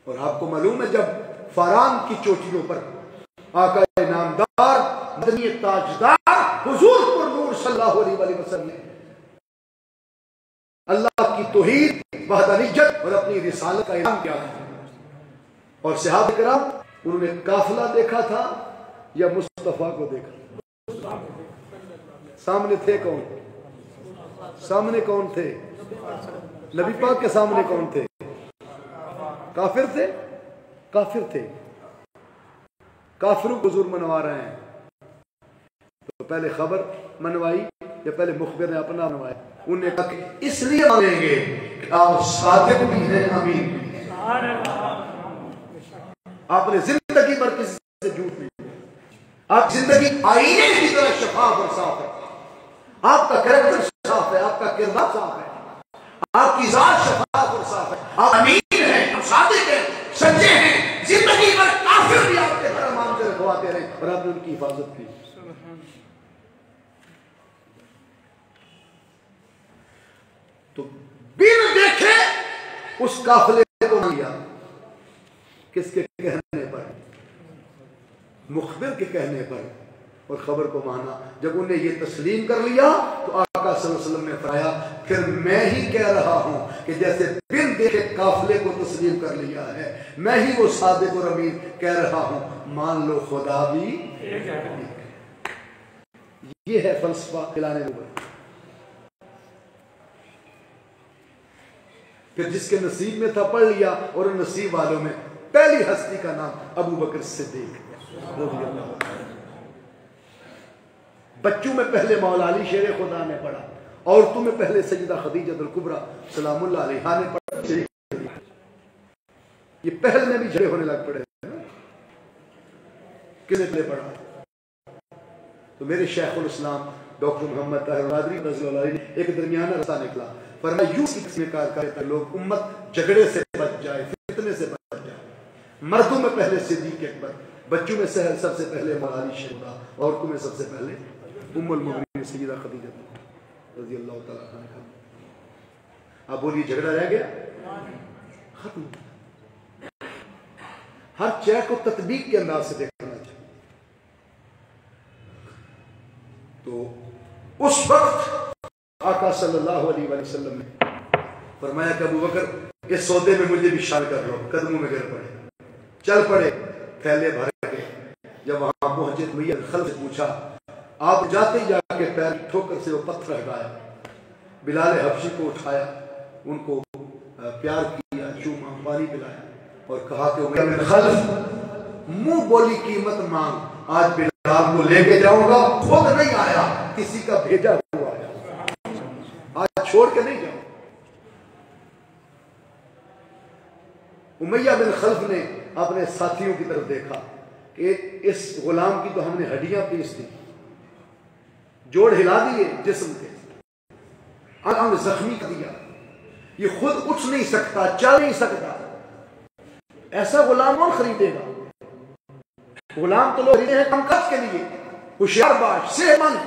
A: اور آپ کو معلوم ہے جب فاران کی چوٹیوں پر آقا نامدار مدنی تاجدار حضور پر نور صلی اللہ علیہ وسلم نے اللہ کی توحید، وحدانیت اور اپنی رسالت کا اعلان کیا تھا. اور صحابہ کرام انہوں نے قافلہ دیکھا تھا یا مصطفیٰ کو دیکھا؟ سامنے تھے کون؟ سامنے کون تھے؟ نبی پاک کے سامنے کون تھے؟ کافر تھے؟ کافر تھے. کافروں کو حضور منوا رہے ہیں تو پہلے خبر منوائی یا پہلے مخبر نے اپنا منوایا؟ انہوں نے کہا کہ اس لیے مانیں گے کہ آپ صادق بھی ہیں، امین بھی ہیں. آپ نے زندگی بھر کسی سے جھوٹ نہیں، آپ زندگی آئینے کی طرح شفاف اور صاف ہے. آپ کا کریکٹر صاف ہے، آپ کا کردار صاف ہے، آپ کی ذات شفاف اور صاف ہے. آپ امین ہیں، آپ صادق ہیں، سچے ہیں. زندگی بھر کافر بھی آپ کے طرح مانتے رکھواتے رہے اور آپ نے ان کی حفاظت کی. تو بن دیکھے اس قافلے کو لیا. کس کے کہنے پر؟ مخبر کے کہنے پر. اور خبر کو مانا. جب انہوں نے یہ تسلیم کر لیا تو آقا صلی اللہ علیہ وسلم نے فرمایا پھر میں ہی کہہ رہا ہوں کہ جیسے بن دیکھے قافلے کو تسلیم کر لیا ہے، میں ہی وہ صادق اور امین کہہ رہا ہوں، مان لو خدا بھی ایک ہے. یہ ہے فلسفہ اعلان نبوت. پھر جس کے نصیب میں تھا پڑھ لیا. اور ان نصیب والوں میں پہلی ہستی کا نام ابو بکر صدیق رضی اللہ عنہ. بچوں میں پہلے مولا علی شیر خدا نے پڑھا، عورتوں میں پہلے سیدہ خدیجہ الکبریٰ سلام اللہ علیہا نے پڑھا. یہ پہل میں بھی جھڑے ہونے لگ پڑے. کس نے پڑھا؟ تو میرے شیخ الاسلام ڈاکٹر محمد طاہر قادری رضی اللہ عنہ نے ایک درمیانہ رستہ نکلا. فرمایا یوں کس میں کار کرتے لوگ امت جھگڑے سے بچ جائے، فتنے سے بچ جائے. مردوں میں پہلے صدیق اکبر، بچوں میں سب سے پہلے مولا علی شیر خدا، عورتوں میں سب سے پہلے ام المؤمنین سیدہ خدیجہ رضی اللہ تعالیٰ عنہا. آپ بولیے جھگڑا رہ گیا؟ ختم. ہر چیز کو تطبیق کے انداز سے دیکھنا چاہیے. تو اس وقت آقا صلی اللہ علیہ وسلم نے فرمایا کہ ابو بکر اس سودے میں مجھے بھی شامل کر لو. قدموں میں گر پڑے، چل پڑے، پھیلے بھر کے. جب وہاں پہنچے تو میاں خلق سے پوچھا، آپ جاتے ہی جا کے پیر ٹھوکر سے وہ پتھر ہٹایا. بلال حبشی کو اٹھایا، ان کو پیار کیا، چوما، پانی پلایا اور کہا کہ میاں خلق منہ بولی قیمت مانگ، آج بلال کو لے کے جاؤں گا، خود نہیں آیا، کسی کا بھیجا ہوا آیا، آج چھوڑ کے نہیں جاؤں. امیہ بن خلف نے اپنے ساتھیوں کی طرف دیکھا کہ اس غلام کی تو ہم نے ہڈیاں پیس دی، جوڑ ہلا دیے جسم کے، انگ زخمی کر دیا، یہ خود اٹھ نہیں سکتا، چل نہیں سکتا، ایسا غلام کون خریدے گا؟ غلام تو لوگ خریدے ہیں کم قد کے لیے، ہوشیار باش، صحت مند،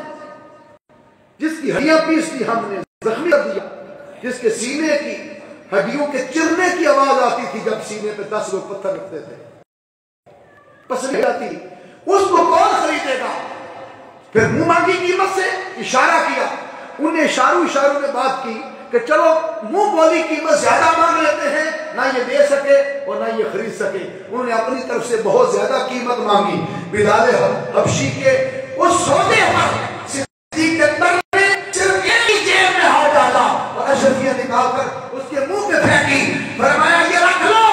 A: جس کی ہڈیاں پیس دی ہم نے، زخمی کر دیا، جس کے سینے کی ہڈیوں کے چرنے کی آواز آتی تھی جب سینے پہ 10 لوگ پتھر رکھتے تھے، پسند آتی، اس کو کون خریدے گا؟ پھر منہ مانگی قیمت سے اشارہ کیا، انہیں اشاروں میں بات کی کہ چلو منہ بولی قیمت زیادہ مانگ لیتے ہیں، نہ یہ دے سکے اور نہ یہ خرید سکے، انہوں نے اپنی طرف سے بہت زیادہ قیمت مانگی۔ بلال حبشی کے اس سودے پر صدیق اکبر نے صرف ایک جیب میں ہاتھ ڈالا اور اشرفیہ نکال کر اس کے منہ پہ پھینکی، فرمایا یہ رکھ لو،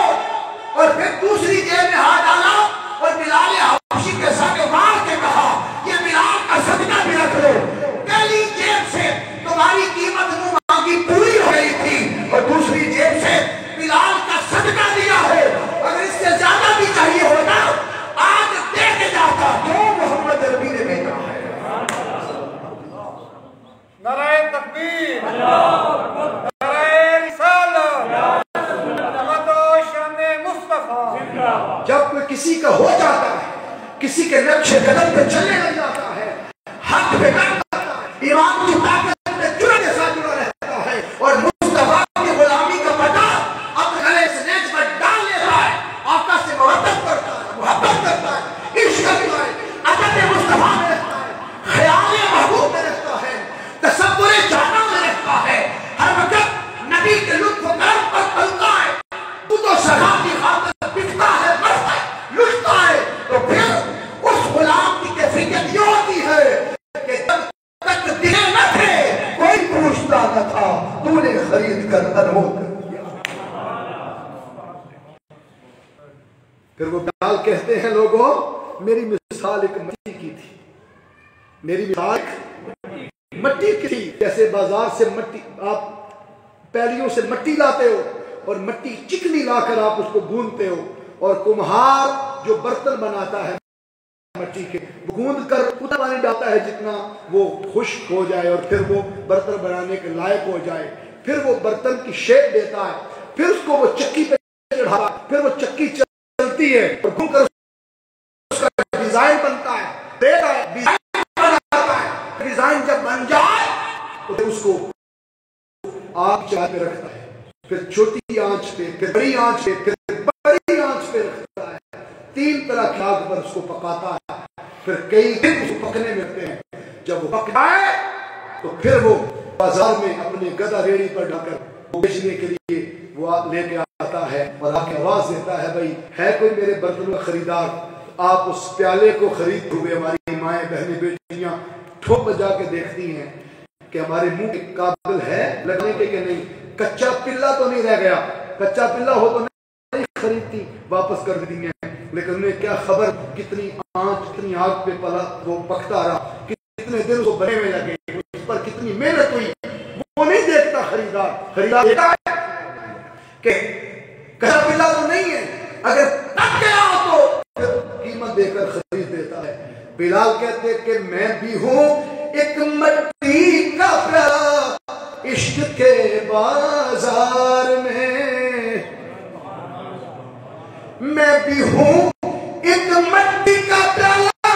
A: اور پھر دوسری جیب میں ہاتھ ڈالا اور بلال حبشی کے ساتھ مار کے کہا یہ بلال کا صدقہ بھی رکھ لو۔ پہلی جیب سے تمہاری قیمت منہ مانگی پوری ہو گئی تھی اور دوسری جیب سے بلال کا صدقہ دیا ہے، اگر اس سے زیادہ بھی چاہیے ہوتا آج دے کے جاتا، جو محمد عربی نے بھیجا ہے۔
B: نعرہ تکبیر، نعرہ رسالت، محمد و شان مصطفیٰ۔
A: جب کوئی کسی کا ہو جاتا ہے، کسی کے نقش قدم پہ چلنے لگ جاتا ہے، حق پہ کرتا ہے، ایمان کی طاقت میں جڑے کے ساتھ جڑا رہتا ہے اور مصطفیٰ کی غلامی کا پتہ اپنے گلے سے نیچ پر ڈال لیتا ہے، آقا سے محبت کرتا ہے، محبت کرتا ہے، عشق کرتا ہے، عدد مصطفیٰ میں رہتا ہے، خیال محبوب میں رہتا ہے، تصور جانا میں رہتا ہے، ہر وقت نبی کے لطف و کرم پر پلتا ہے، تو سزا کی خاطر بکتا ہے، مرتا ہے، لٹتا ہے، تو پھر اس غلام کی کیفیت یہ ہوتی ہے کہ جب تک دیے نہ تھے کوئی پوچھتا نہ تھا، تو نے خرید کر انمول کر دیا۔ پھر وہ بلال کہتے ہیں لوگوں میری مثال ایک مٹی کی تھی، میری مثال ایک مٹی کی تھی، جیسے بازار سے مٹی آپ پیلیوں سے مٹی لاتے ہو اور مٹی چکنی لا کر آپ اس کو گوندتے ہو، اور کمہار جو برتن بناتا ہے مٹی کے وہ گوند کر اتنا پانی ڈالتا ہے جتنا وہ خشک ہو جائے اور پھر وہ برتن بنانے کے لائق ہو جائے، پھر وہ برتن کی شیپ دیتا ہے، پھر اس کو وہ چکی پہ چڑھاتا ہے، پھر وہ چکی چلتی ہے اور گھوم کر اس کا ڈیزائن بنتا ہے، دیتا ہے، ڈیزائن بناتا ہے، ڈیزائن جب بن جائے تو پھر اس کو آگ چلا پہ رکھتا ہے، پھر چھوٹی آنچ پہ، پھر بڑی آنچ پہ، پھر بڑی آنچ پہ رکھتا ہے، 3 طرح کی آگ پر اس کو پکاتا ہے، پھر کئی دن اس کو پکنے ملتے ہیں، جب وہ پک جائے تو پھر وہ بازار میں اپنے گدھا ریڑھی پر ڈال کر وہ بیچنے کے لیے وہ لے کے آتا ہے اور آ کے آواز دیتا ہے بھائی ہے کوئی میرے برتن کا خریدار؟ آپ اس پیالے کو خرید ہوئے ہماری مائیں بہنیں بیٹیاں ٹھوک بجا کے دیکھتی ہیں کہ ہمارے منہ کے قابل ہے لگنے کے کہ نہیں، کچا پلا تو نہیں رہ گیا، کچا پلا ہو تو نہیں خریدتی، واپس کر دی ہیں، لیکن انہیں کیا خبر کتنی آنچ کتنی آگ پہ پلا وہ پکتا رہا، کتنے دن وہ بنے میں لگے، اس پر کتنی محنت ہوئی، وہ نہیں دیکھتا خریدار، خریدار دیکھتا ہے کہ کچا پلا تو نہیں ہے، اگر پک گیا تو پھر قیمت دے کر خرید دیتا ہے۔ بلال کہتے کہ میں بھی ہوں ایک مٹی کا پیالہ عشق کے بازار میں، میں بھی ہوں ایک مٹی کا پیالہ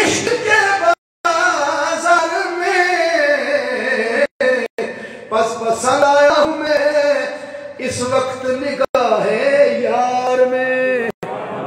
A: عشق کے بازار میں، پس پسند آیا ہوں میں اس وقت نگاہ یار میں،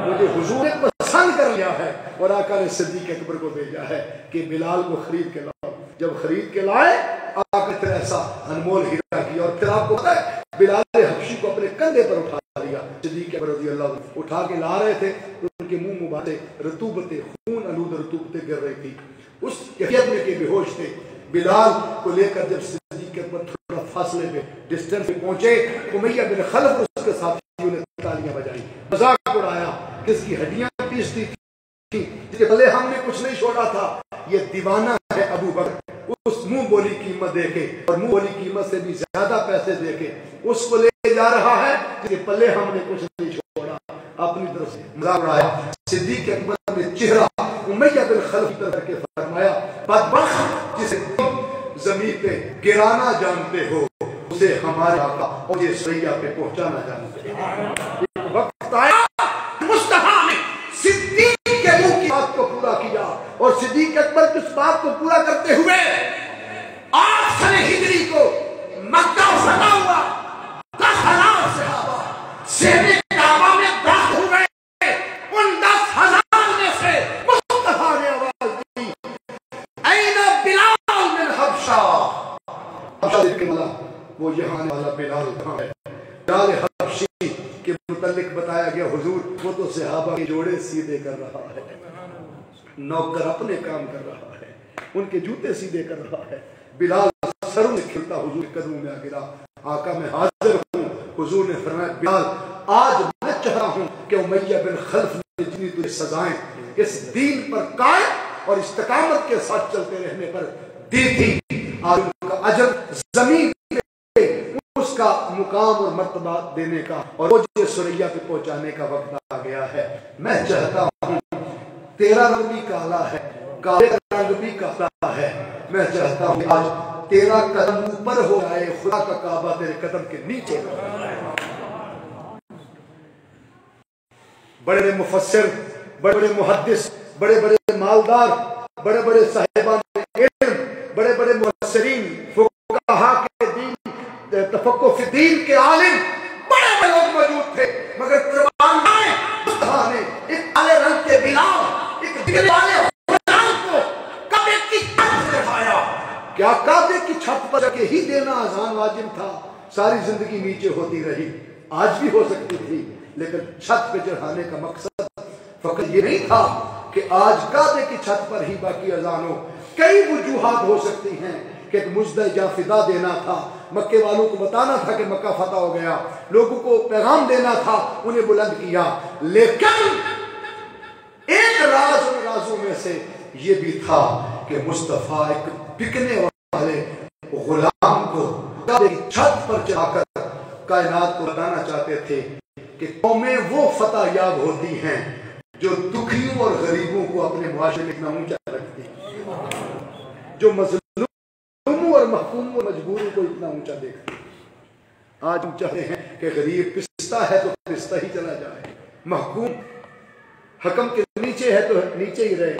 A: مجھے حضور نے پسند کر لیا ہے اور آقا نے صدیق اکبر کو بھیجا ہے کہ بلال کو خرید کے لاؤ۔ جب خرید کے لائے آقا نے پھر ایسا انمول ہیرا کیا، اور پھر آپ کو پتا ہے بلال حبشی کو اپنے کندھے پر اٹھا لیا، صدیق اکبر رضی اللہ عنہ اٹھا کے لا رہے تھے تو ان کے منہ مبارک رطوبتیں خون آلود رطوبتیں گر رہی تھی، اس کیفیت میں کہ بے ہوش تھے۔ بلال کو لے کر جب صدیق اکبر تھوڑا فاصلے پہ ڈسٹینس پہ پہنچے، امیہ بن خلف اس کے ساتھیوں نے تالیاں بجائی، مذاق اڑایا، کس کی ہڈیاں پیستی تھی، جس کے بلے ہم نے کچھ نہیں چھوڑا تھا، یہ دیوانہ ہے ابو بکر، اس منہ بولی قیمت دے کے اور منہ بولی قیمت سے بھی زیادہ پیسے دے کے اس کو لے جا رہا ہے جس کے پلے ہم نے کچھ نہیں چھوڑا، اپنی طرف سے مذاق اڑایا۔ صدیق اکبر نے چہرہ امیہ بن خلف کی طرف کے فرمایا بدبخت جسے تم زمین پہ گرانا جانتے ہو اسے ہمارے آقا اور یہ سریا پہ پہنچانا جانتے ہو۔ ایک وقت آیا مصطفیٰ نے صدیق کے منہ کی بات کو پورا کیا، اور صدیق اکبر کی اس بات کو پورا کرتے ہوئے 8 سنہ ہجری کو مکہ فتح ہوا، 10,000 صحابہ شہر کعبہ میں داخل ہوئے، ان 10,000 میں سے مصطفیٰ نے آواز دی این بلال من حبشہ، حبشہ کے ملا وہ یہاں والا بلال کہاں ہے؟ بلال حبشی کے متعلق بتایا گیا حضور وہ تو صحابہ کے جوڑے سیدھے کر رہا ہے، نوکر اپنے کام کر رہا ہے، ان کے جوتے سیدھے کر رہا ہے۔ بلال سروں میں کھلتا حضور کے قدموں میں آ گرا، آقا میں حاضر ہوں۔ حضور نے فرمایا بلال آج میں چاہتا ہوں کہ امیہ بن خلف نے جتنی تجھے سزائیں اس دین پر قائم اور استقامت کے ساتھ چلتے رہنے پر دی تھی، آج ان کا اجر زمین پہ اس کا مقام اور مرتبہ دینے کا اور مجھے سریا پہ پہنچانے کا وقت آ گیا ہے۔ میں چاہتا ہوں تیرا رنگ بھی کالا ہے، کالے کا رنگ بھی کالا ہے، میں چاہتا ہوں آج تیرا قدم اوپر ہو جائے، خدا کا کعبہ تیرے قدم کے نیچے ہو جائے۔ بڑے بڑے مفسر، بڑے بڑے محدث، بڑے بڑے مالدار، بڑے بڑے صاحبان علم، بڑے بڑے مفسرین، فقہاء کے دین، تفقہ فی الدین کے عالم، بڑے بڑے لوگ موجود تھے، مگر قربان جائیں مصطفیٰ نے ایک کالے رنگ کے بلال، ایک دگنے والے بلال کو کعبے کی چھت سے اٹھایا۔ کیا کعبے کی چھت پر کے ہی دینا اذان واجب تھا؟ ساری زندگی نیچے ہوتی رہی، آج بھی ہو سکتی تھی، لیکن چھت پہ چڑھانے کا مقصد فقط یہ نہیں تھا کہ آج کعبے کی چھت پر ہی باقی اذان ہو۔ کئی وجوہات ہو سکتی ہیں کہ ایک مجدہ جاں فدا دینا تھا، مکے والوں کو بتانا تھا کہ مکہ فتح ہو گیا، لوگوں کو پیغام دینا تھا، انہیں بلند کیا، لیکن ایک راز ان رازوں میں سے یہ بھی تھا کہ مصطفیٰ ایک بکنے والے غلام کو کعبے کی چھت پر چڑھا کر کائنات کو بتانا چاہتے تھے کہ قومیں وہ فتح یاب ہوتی ہیں جو دکھیوں اور غریبوں کو اپنے معاشرے میں اتنا اونچا رکھتی ہیں، جو مظلوموں اور محکوموں اور مجبوروں کو اتنا اونچا دیکھتی ہیں۔ آج ہم چاہتے ہیں کہ غریب پستا ہے تو پستا ہی چلا جائے، محکوم حکم کے نیچے ہے تو نیچے ہی رہے،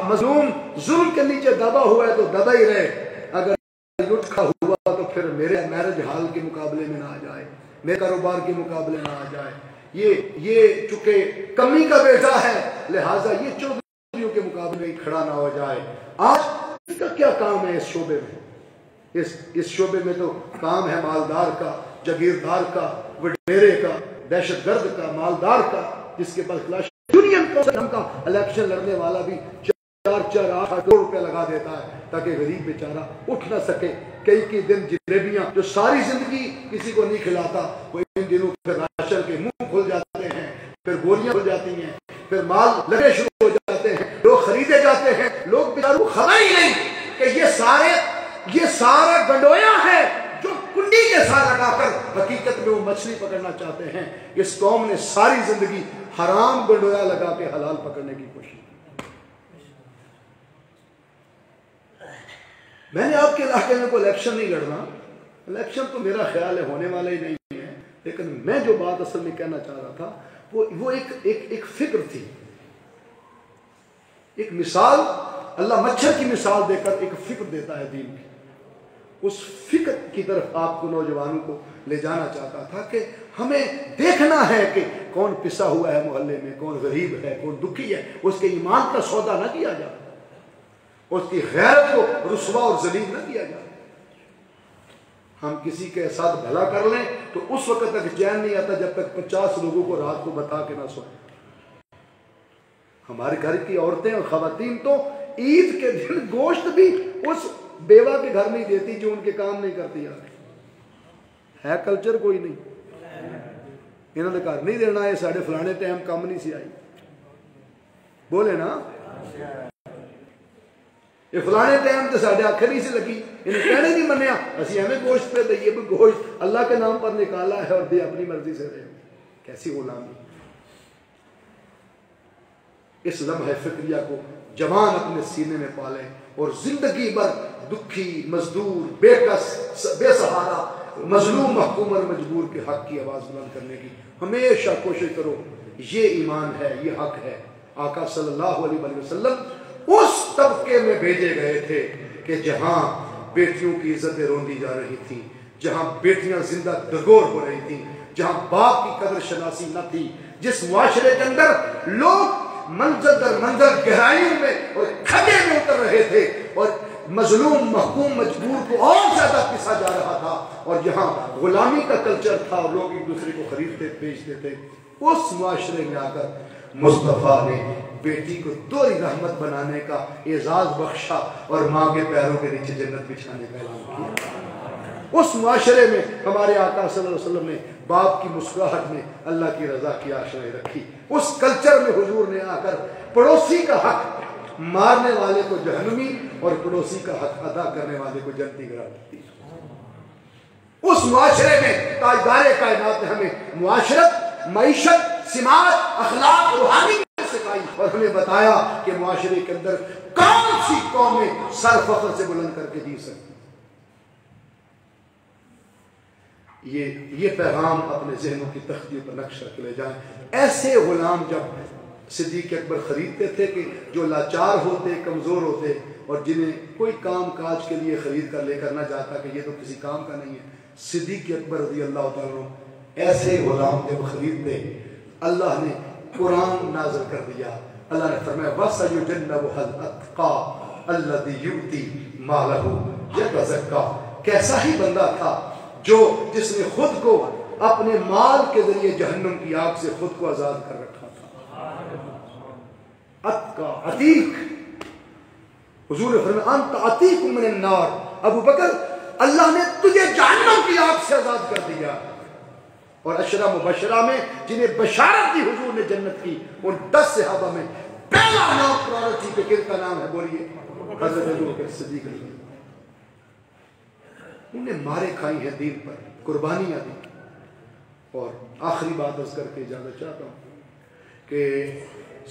A: مظلوم ظلم کے نیچے دبا ہوا ہے تو دبا ہی رہے، اگر لٹ کھا ہوا تو پھر میرے میرج حال کے مقابلے میں نہ آ جائے، میرے کاروبار کے مقابلے نہ آ جائے، یہ چونکہ کمی کا بیٹا ہے لہٰذا یہ چودھریوں کے مقابلے میں کھڑا نہ ہو جائے۔ آج اس کا کیا کام ہے اس شعبے میں؟ اس شعبے میں تو کام ہے مالدار کا، جاگیردار کا، وڈیرے کا، دہشت گرد کا، مالدار کا، جس کے پاس کلاش یونین کا الیکشن لڑنے والا بھی 4-8 کروڑ روپے لگا دیتا ہے تاکہ غریب بیچارہ اٹھ نہ سکے۔ کئی دن جلیبیاں جو ساری زندگی کسی کو نہیں کھلاتا، وہ ان دنوں پھر راشن کے منہ کھل جاتے ہیں، پھر گولیاں کھل جاتی ہیں، پھر مال لگے شروع ہو جاتے ہیں، لوگ خریدے جاتے ہیں، لوگ بیچاروں خبر ہی نہیں کہ یہ سارا گنڈویا ہے جو کنڈی کے ساتھ لگا کر حقیقت میں وہ مچھلی پکڑنا چاہتے ہیں۔ اس قوم نے ساری زندگی حرام گنڈویا لگا کے حلال پکڑنے کی کوشش کی۔ میں نے آپ کے علاقے میں کوئی الیکشن نہیں لڑنا، الیکشن تو میرا خیال ہے ہونے والا ہی نہیں ہے، لیکن میں جو بات اصل میں کہنا چاہ رہا تھا وہ ایک فکر تھی، ایک مثال، اللہ مچھر کی مثال دے کر ایک فکر دیتا ہے دین کی، اس فکر کی طرف آپ کو نوجوانوں کو لے جانا چاہتا تھا کہ ہمیں دیکھنا ہے کہ کون پسا ہوا ہے محلے میں، کون غریب ہے، کون دکھی ہے، اس کے ایمان کا سودا نہ کیا جائے، اس کی غیرت کو رسوا اور ذلیل نہ کیا جائے۔ ہم کسی کے ساتھ بھلا کر لیں تو اس وقت تک چین نہیں آتا جب تک 50 لوگوں کو رات کو بتا کے نہ سوئیں۔ ہمارے گھر کی عورتیں اور خواتین تو عید کے دن گوشت بھی اس بیوہ کے گھر نہیں دیتی جو ان کے کام نہیں کرتی ہے کلچر کوئی نہیں، انہوں نے گھر نہیں دینا ہے، ساڑھے فلانے ٹائم کم نہیں سی آئی، بولے نا۔ یہ فلانے ٹائم تو ساڈے آنکھ نہیں سی لگی، انہیں کہنے نہیں منیا، اسی ہمیں گوشت پہ دئیے، گوشت اللہ کے نام پر نکالا ہے اور دے اپنی مرضی سے رہے۔ کیسی غلامی! اس لمحہ فکریہ کو جوان اپنے سینے میں پالیں اور زندگی بھر دکھی، مزدور، بے کس، بے سہارا، مظلوم، محکوم اور مجبور کے حق کی آواز بلند کرنے کی ہمیشہ کوشش کرو۔ یہ ایمان ہے، یہ حق ہے۔ آقا صلی اللہ علیہ وسلم اس طبقے میں بھیجے گئے تھے کہ جہاں بیٹیوں کی عزتیں روندی جا رہی تھیں، جہاں بیٹیاں زندہ دگور ہو رہی تھیں، جہاں باپ کی قدر شناسی نہ تھی، جس معاشرے کے اندر لوگ منظر در منظر گہرائیوں میں اور کھڈے میں اتر رہے تھے اور مظلوم، محکوم، مجبور کو اور زیادہ پسا جا رہا تھا، اور جہاں غلامی کا کلچر تھا اور لوگ ایک دوسرے کو خریدتے بیچتے تھے، اس معاشرے میں آ کر مصطفیٰ نے بیٹی کو دوہری رحمت بنانے کا اعزاز بخشا اور ماں کے پیروں کے نیچے جنت بچھانے کا اعلان کیا۔ اس معاشرے میں ہمارے آقا صلی اللہ علیہ وسلم نے باپ کی مسکراہٹ میں اللہ کی رضا کی آشائیں رکھی۔ اس کلچر میں حضور نے آ کر پڑوسی کا حق مارنے والے کو جہنمی اور پڑوسی کا حق ادا کرنے والے کو جنتی قرار دی۔ اس معاشرے میں تاجدار کائنات نے ہمیں معاشرت، معیشت، سماج، اخلاق، روحانی سکھائی اور ہمیں بتایا کہ معاشرے کے اندر کون سی قومیں سر فخر سے بلند کر کے جی سکتی۔ یہ پیغام اپنے ذہنوں کی تختیوں پر نقش رکھ لے جائیں۔ ایسے غلام جب صدیق اکبر خریدتے تھے کہ جو لاچار ہوتے، کمزور ہوتے اور جنہیں کوئی کام کاج کے لیے خرید کر لے کر نہ جاتا کہ یہ تو کسی کام کا نہیں ہے، صدیق اکبر رضی اللہ تعالیٰ عنہ ایسے غلام جب خریدتے، اللہ نے قرآن نازل کر دیا۔ اللہ نے فرمایا وَسَيُجَنَّبُهَا الْأَتْقَى الَّذِي يُؤْتِي مَالَهُ يَتَزَكَّىٰ۔ کیسا ہی بندہ تھا جس نے خود کو اپنے مال کے ذریعے جہنم کی آگ سے خود کو آزاد کر رکھا تھا۔ اتقا، عتیق۔ حضور نے فرمایا انت عتیق من النار، ابو بکر اللہ نے تجھے جہنم کی آگ سے آزاد کر دیا۔ اور عشرہ مبشرہ میں جنہیں بشارت دی حضور نے جنت کی، ان 10 صحابہ میں پہلا نام پرارٹی پہ کن کا نام ہے؟ بولیے حضرت ابوبکر صدیق۔ انہیں مارے کھائی ہیں دین پر، قربانیاں دی۔ اور آخری بات عرض کر کے اجازت چاہتا ہوں کہ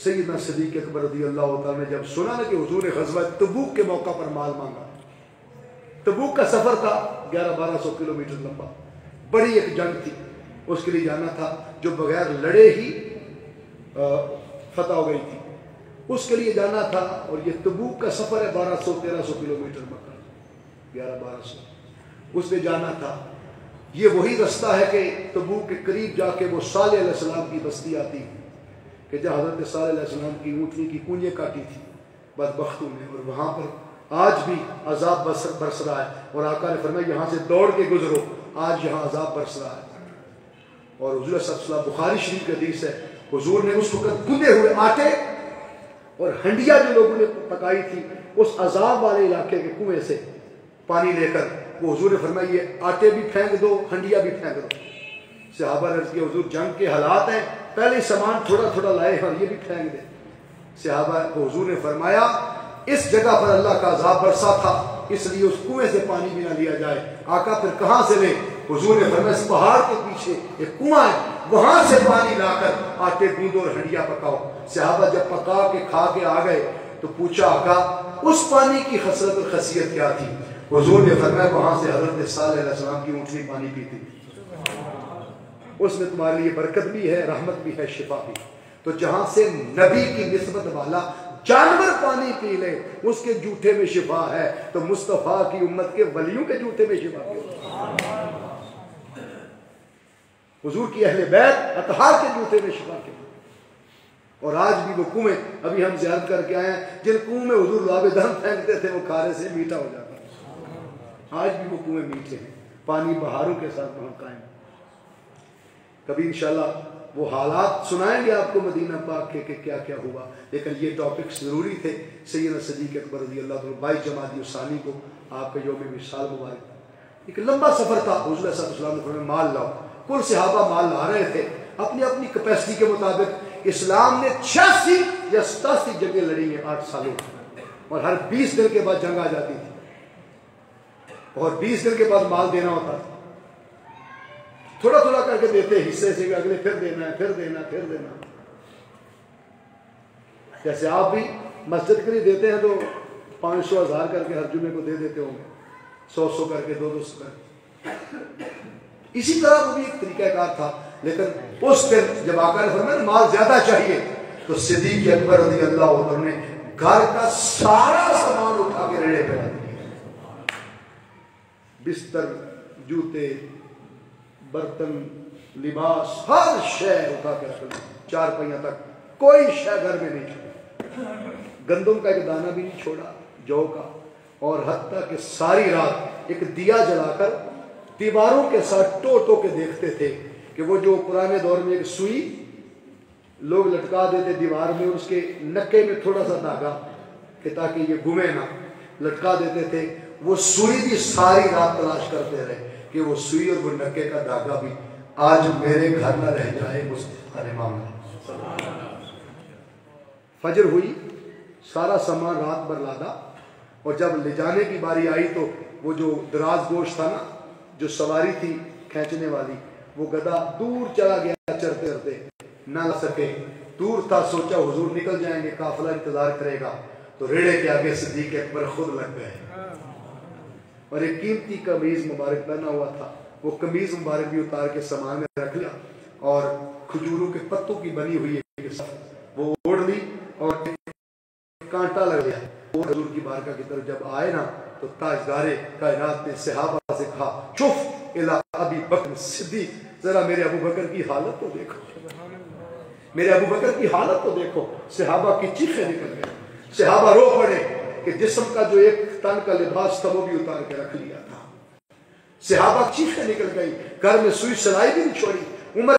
A: سیدنا صدیق اکبر رضی اللہ تعالیٰ نے جب سنا نا کہ حضور نے غزوہ تبوک کے موقع پر مال مانگا، تبوک کا سفر تھا 1100-1200 کلومیٹر لمبا، بڑی ایک جنگ تھی، اس کے لیے جانا تھا جو بغیر لڑے ہی فتح ہو گئی تھی، اس کے لیے جانا تھا۔ اور یہ تبوک کا سفر ہے 1200-1300 کلومیٹر مکہ، 1100-1200 اس پہ جانا تھا۔ یہ وہی رستہ ہے کہ تبوک کے قریب جا کے وہ صالح علیہ السلام کی بستی آتی کہ جہاں حضرت صالح علیہ السلام کی اونٹنی کی کونجیں کاٹی تھی بدبختوں نے، اور وہاں پر آج بھی عذاب برس رہا ہے۔ اور آقا نے فرمایا یہاں سے دوڑ کے گزرو، آج یہاں عذاب برس رہا ہے۔ اور حضور صلی اللہ علیہ وسلم بخاری شریف کی حدیث ہے، حضور نے اس وقت گندے ہوئے آٹے اور ہنڈیا جو لوگوں نے پکائی تھی اس عذاب والے علاقے کے کنویں سے پانی لے کر وہ حضور نے فرمایا یہ آٹے بھی پھینک دو، ہنڈیا بھی پھینک دو۔ صحابہ نے عرض کیا حضور جنگ کے حالات ہیں، پہلے سامان تھوڑا تھوڑا لائے اور یہ بھی پھینک دے۔ صحابہ کو حضور نے فرمایا اس جگہ پر اللہ کا عذاب برسا تھا، اس لیے اس کنویں سے پانی بھی نہ لیا جائے۔ آقا پھر کہاں سے لیں؟ حضور نے فرمایا اس پہاڑ کے پیچھے ایک کنواں ہے، وہاں سے پانی لا کر آٹے گوندو اور ہنڈیا پکاؤ۔ صحابہ جب پکا کے کھا کے آ گئے تو پوچھا آقا اس پانی کی خصلت اور خاصیت کیا تھی؟ حضور نے فرمایا وہاں سے حضرت صالح علیہ السلام کی اونٹنی پانی پیتی تھی، اس میں تمہارے لیے برکت بھی ہے، رحمت بھی ہے، شفا بھی۔ تو جہاں سے نبی کی نسبت والا جانور پانی پی لے اس کے جوٹے میں شفا ہے، تو مصطفیٰ کی امت کے ولیوں کے جوٹے میں شفا ہے۔ حضور کی اہل بیت اطہار کے جوتے میں شفا کے۔ اور آج بھی وہ کنویں، ابھی ہم زیارت کر کے آئے ہیں، جن کنویں میں حضور لعاب دم پھینکتے تھے وہ کھارے سے میٹھا ہو جاتا ہے۔ آج بھی وہ کنویں میٹھے ہیں، پانی بہاروں کے ساتھ وہاں قائم۔ کبھی انشاءاللہ وہ حالات سنائیں گے آپ کو مدینہ پاک کے کہ کیا کیا ہوا، لیکن یہ ٹاپکس ضروری تھے۔ سیدنا صدیق اکبر رضی اللہ عنہ 22 جمادی الثانی کو آپ کا یوم وصال مبارک، ایک لمبا سفر تھا۔ حضور صلی اللہ علیہ وسلم نے فرمایا مال لاؤ، کل صحابہ مال لا رہے تھے اپنی اپنی کیپیسٹی کے مطابق۔ اسلام نے 86 یا 87 جنگیں لڑی ہیں 8 سالوں میں، اور ہر 20 دن کے بعد جنگ آ جاتی تھی اور 20 دن کے بعد مال دینا ہوتا تھا. تھوڑا تھوڑا کر کے دیتے حصے سے، اگلے پھر دینا ہے، پھر دینا، پھر دینا. جیسے آپ بھی مسجد کے لیے دیتے ہیں تو 500,000 کر کے ہر جمعے کو دے دیتے ہوں گے، 100 کر کے، 200 کر کے. اسی طرح وہ بھی ایک طریقہ کار تھا. لیکن اس دن جب آقا نے فرمایا مال زیادہ چاہیے تو صدیق اکبر رضی اللہ عنہ نے گھر کا سارا سامان اٹھا کے ریڑے پہ رکھ دیا. بستر، جوتے، برتن، لباس، ہر شے اٹھا کے رکھ لی. 4 پہیہ تک کوئی شے گھر میں نہیں چھوڑا، گندم کا ایک دانہ بھی نہیں چھوڑا، جو کا. اور حتیٰ کہ ساری رات ایک دیا جلا کر دیواروں کے ساتھ ٹو ٹو کے دیکھتے تھے کہ وہ جو پرانے دور میں ایک سوئی لوگ لٹکا دیتے دیوار میں، اس کے نکے میں تھوڑا سا دھاگا کہ تاکہ یہ گمے نہ، لٹکا دیتے تھے. وہ سوئی بھی ساری رات تلاش کرتے رہے کہ وہ سوئی اور وہ نکے کا دھاگا بھی آج میرے گھر نہ رہ جائے. مصطفیٰ نے مانگا. فجر ہوئی، سارا سامان رات بھر لادا، اور جب لے جانے کی باری آئی تو وہ جو دراز گوشت تھا نا، جو سواری تھی کھینچنے والی، وہ گدھا دور چلا گیا چرتے چرتے، نہ لا سکے. دور تھا، سوچا حضور نکل جائیں گے، قافلہ انتظار کرے گا، تو ریڑے کے آگے صدیق اکبر خود لگ گئے. اور ایک قیمتی قمیض مبارک پہنا ہوا تھا، وہ قمیض مبارک بھی اتار کے سامان میں رکھ لیا، اور کھجوروں کے پتوں کی بنی ہوئی وہ اوڑھ لی، اور کانٹا لگ گیا. حضور کی بارگاہ کی طرف جب آئے نا تو تاجدار کائنات نے صحابہ سے کہا شوف الی ابی بکر صدیق، ذرا میرے ابو بکر کی حالت تو دیکھو، میرے ابو بکر کی حالت تو دیکھو. صحابہ کی چیخیں نکل گئی، صحابہ رو پڑے کہ جسم کا جو ایک تن کا لباس تھا وہ بھی اتار کے رکھ لیا تھا. صحابہ کی چیخیں نکل گئی، گھر میں سوئی سلائی بھی نہیں چھوڑی. عمر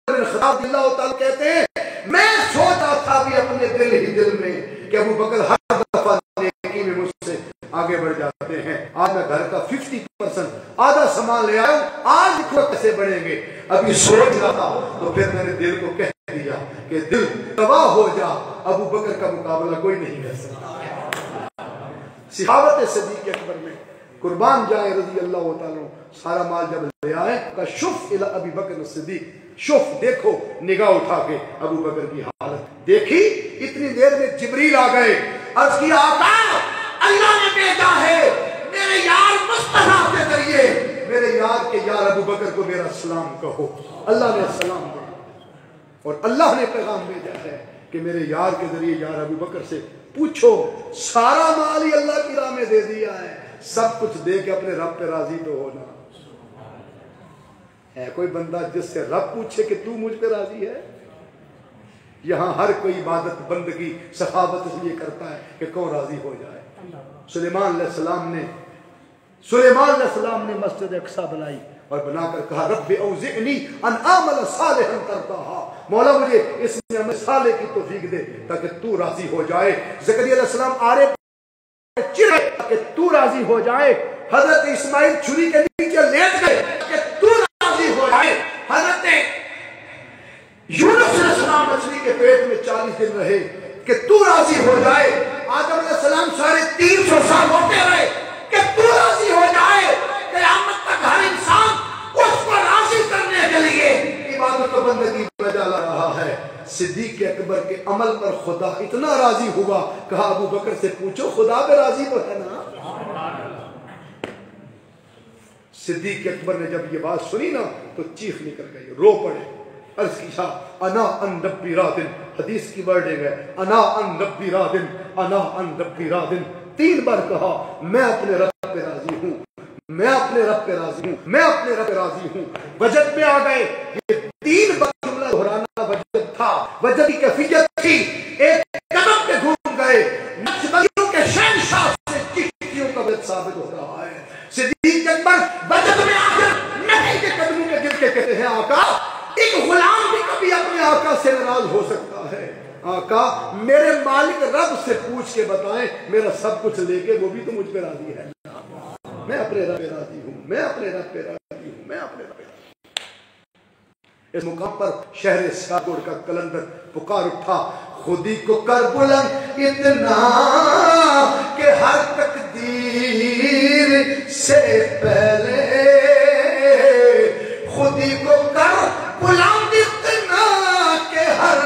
A: بن خطاب اللہ تعالیٰ کہتے ہیں میں سوچا تھا بھی اپنے دل ہی دل میں کہ ابو بکر ہر دفعہ نیکی میں مجھ سے آگے بڑھ جاتے ہیں. آج میں گھر کا 50% آدھا سامان لے آیا ہوں، آج کیسے بڑھیں گے. ابھی سوچ رہا تھا تو پھر میں نے دل کو کہہ دیا کہ دل تباہ ہو جا، ابو بکر کا مقابلہ کوئی نہیں کر سکتا. صحابت صدیق اکبر میں قربان جائے رضی اللہ تعالیٰ سارا مال جب لے آئے کا شف الی ابی بکر صدیق، شف دیکھو، نگاہ اٹھا کے ابو بکر کی حالت دیکھی. اتنی دیر میں جبریل آ گئے، عرض کیا آقا اللہ نے بھیجا ہے میرے یار مصطفیٰ کے ذریعے، میرے یار کے یار ابو بکر کو میرا سلام کہو. اللہ نے سلام دیا، اور اللہ نے پیغام بھیجا ہے کہ میرے یار کے ذریعے یار ابو بکر سے پوچھو، سارا مال ہی اللہ کی راہ میں دے دیا ہے، سب کچھ دے کے اپنے رب پہ راضی تو ہونا. ہے کوئی بندہ جس سے رب پوچھے کہ تو مجھ پہ راضی ہے؟ یہاں ہر کوئی عبادت بندگی سخاوت اس لیے کرتا ہے کہ کون راضی ہو جائے. سلیمان علیہ السلام نے مسجد اقصی بنائی اور بنا کر کہا رب اوزعنی ان اعمل صالحا ترضاها، مولا مجھے اس میں عمل صالح کی توفیق دے تاکہ تو راضی ہو جائے. زکریا علیہ السلام آرے چرے کہ تو راضی ہو جائے. حضرت اسماعیل چھری کے نیچے لیٹ گئے کہ تو راضی ہو جائے. حضرت یونس علیہ السلام مچھلی کے پیٹ میں 40 دن رہے کہ تو راضی ہو جائے. آدم علیہ السلام 350 سال ہوتے رہے کہ تو راضی ہو جائے. قیامت تک ہر انسان اس کو راضی کرنے کے لیے عبادت و بندگی بجا لا رہا ہے. صدیق اکبر کے عمل پر خدا اتنا راضی ہوا، کہا ابو بکر سے پوچھو خدا پہ راضی تو ہے نا. صدیق اکبر نے جب یہ بات سنی نا تو چیخ نکل گئی، رو پڑے. عرض کیا انا ان ربی راضٍ، حدیث کی ورڈنگ ہے انا ان ربی راضٍ، انا ان ربی راضٍ. 3 بار کہا میں اپنے رب پہ راضی ہوں، میں اپنے رب پہ راضی ہوں، میں اپنے رب پہ راضی ہوں. وجد میں آ گئے. یہ 3 بار جملہ دہرانا وجد تھا، وجد کی کیفیت تھی. ایک قدم پہ گھوم گئے، نقشبندیوں کے شہنشاہ سے چشتیوں کا وجد ثابت ہو رہا ہے. صدیق اکبر وجد میں آ کر نبی کے قدموں کے گر کے کہتے ہیں آقا ایک غلام بھی کبھی اپنے آقا سے ناراض ہو سکتا ہے. آقا میرے مالک رب سے پوچھ کے بتائیں، میرا سب کچھ لے کے وہ بھی تو مجھ پہ راضی ہے. میں اپنے رب پہ راضی ہوں، میں اپنے رب پہ راضی ہوں، میں اپنے رب پہ راضی ہوں. اس مقام پر شہر سیاگوڑ کا کلندر پکار اٹھا خودی کو کر بلند اتنا ہر تقدیر سے پہلے خودی کو کر غلام اتنا کہ ہر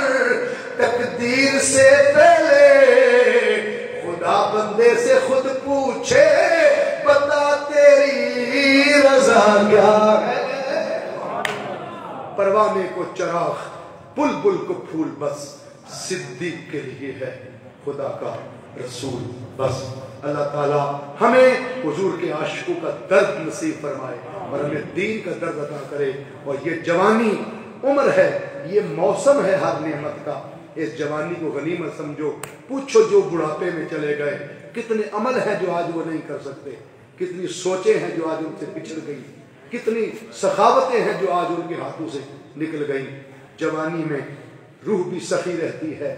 A: تقدیر سے پہلے خدا بندے سے خود پوچھے بتا تیری رضا کیا ہے. پروانے کو چراغ بلبل کو پھول بس صدیق کے لیے ہے خدا کا رسول بس. اللہ تعالیٰ ہمیں حضور کے عاشقوں کا درد نصیب فرمائے اور ہمیں دین کا درد عطا کرے. اور یہ جوانی عمر ہے, یہ موسم ہے ہر نعمت کا. اس جوانی کو غنیمت سمجھو. پوچھو جو بڑھاپے میں چلے گئے کتنے عمل ہیں جو آج وہ نہیں کر سکتے, کتنی سوچیں ہیں جو آج ان سے پچھڑ گئی, کتنی سخاوتیں ہیں جو آج ان کے ہاتھوں سے نکل گئی. جوانی میں روح بھی سخی رہتی ہے,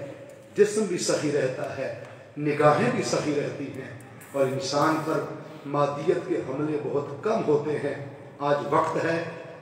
A: جسم بھی سخی رہتا ہے, نگاہیں بھی سخی رہتی ہیں اور انسان پر مادیت کے حملے بہت کم ہوتے ہیں. آج وقت ہے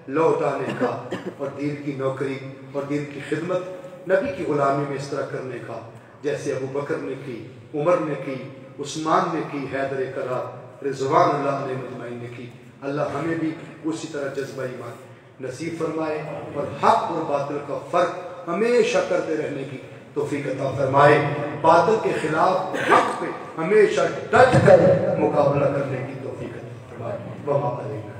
A: لوٹ آنے کا اور دین کی نوکری اور دین کی خدمت نبی کی غلامی میں اس طرح کرنے کا جیسے ابو بکر نے کی, عمر نے کی, عثمان نے کی, حیدر کرار رضوان اللہ علیہ مجمعین نے کی. اللہ ہمیں بھی اسی طرح جذبہ ایمان نصیب فرمائے اور حق اور باطل کا فرق ہمیشہ کرتے رہنے کی توفیق عطا فرمائے. باطل کے خلاف حق پہ ہمیشہ ڈٹ کر مقابلہ کرنے کی توفیق عطا فرمائے. وما علینا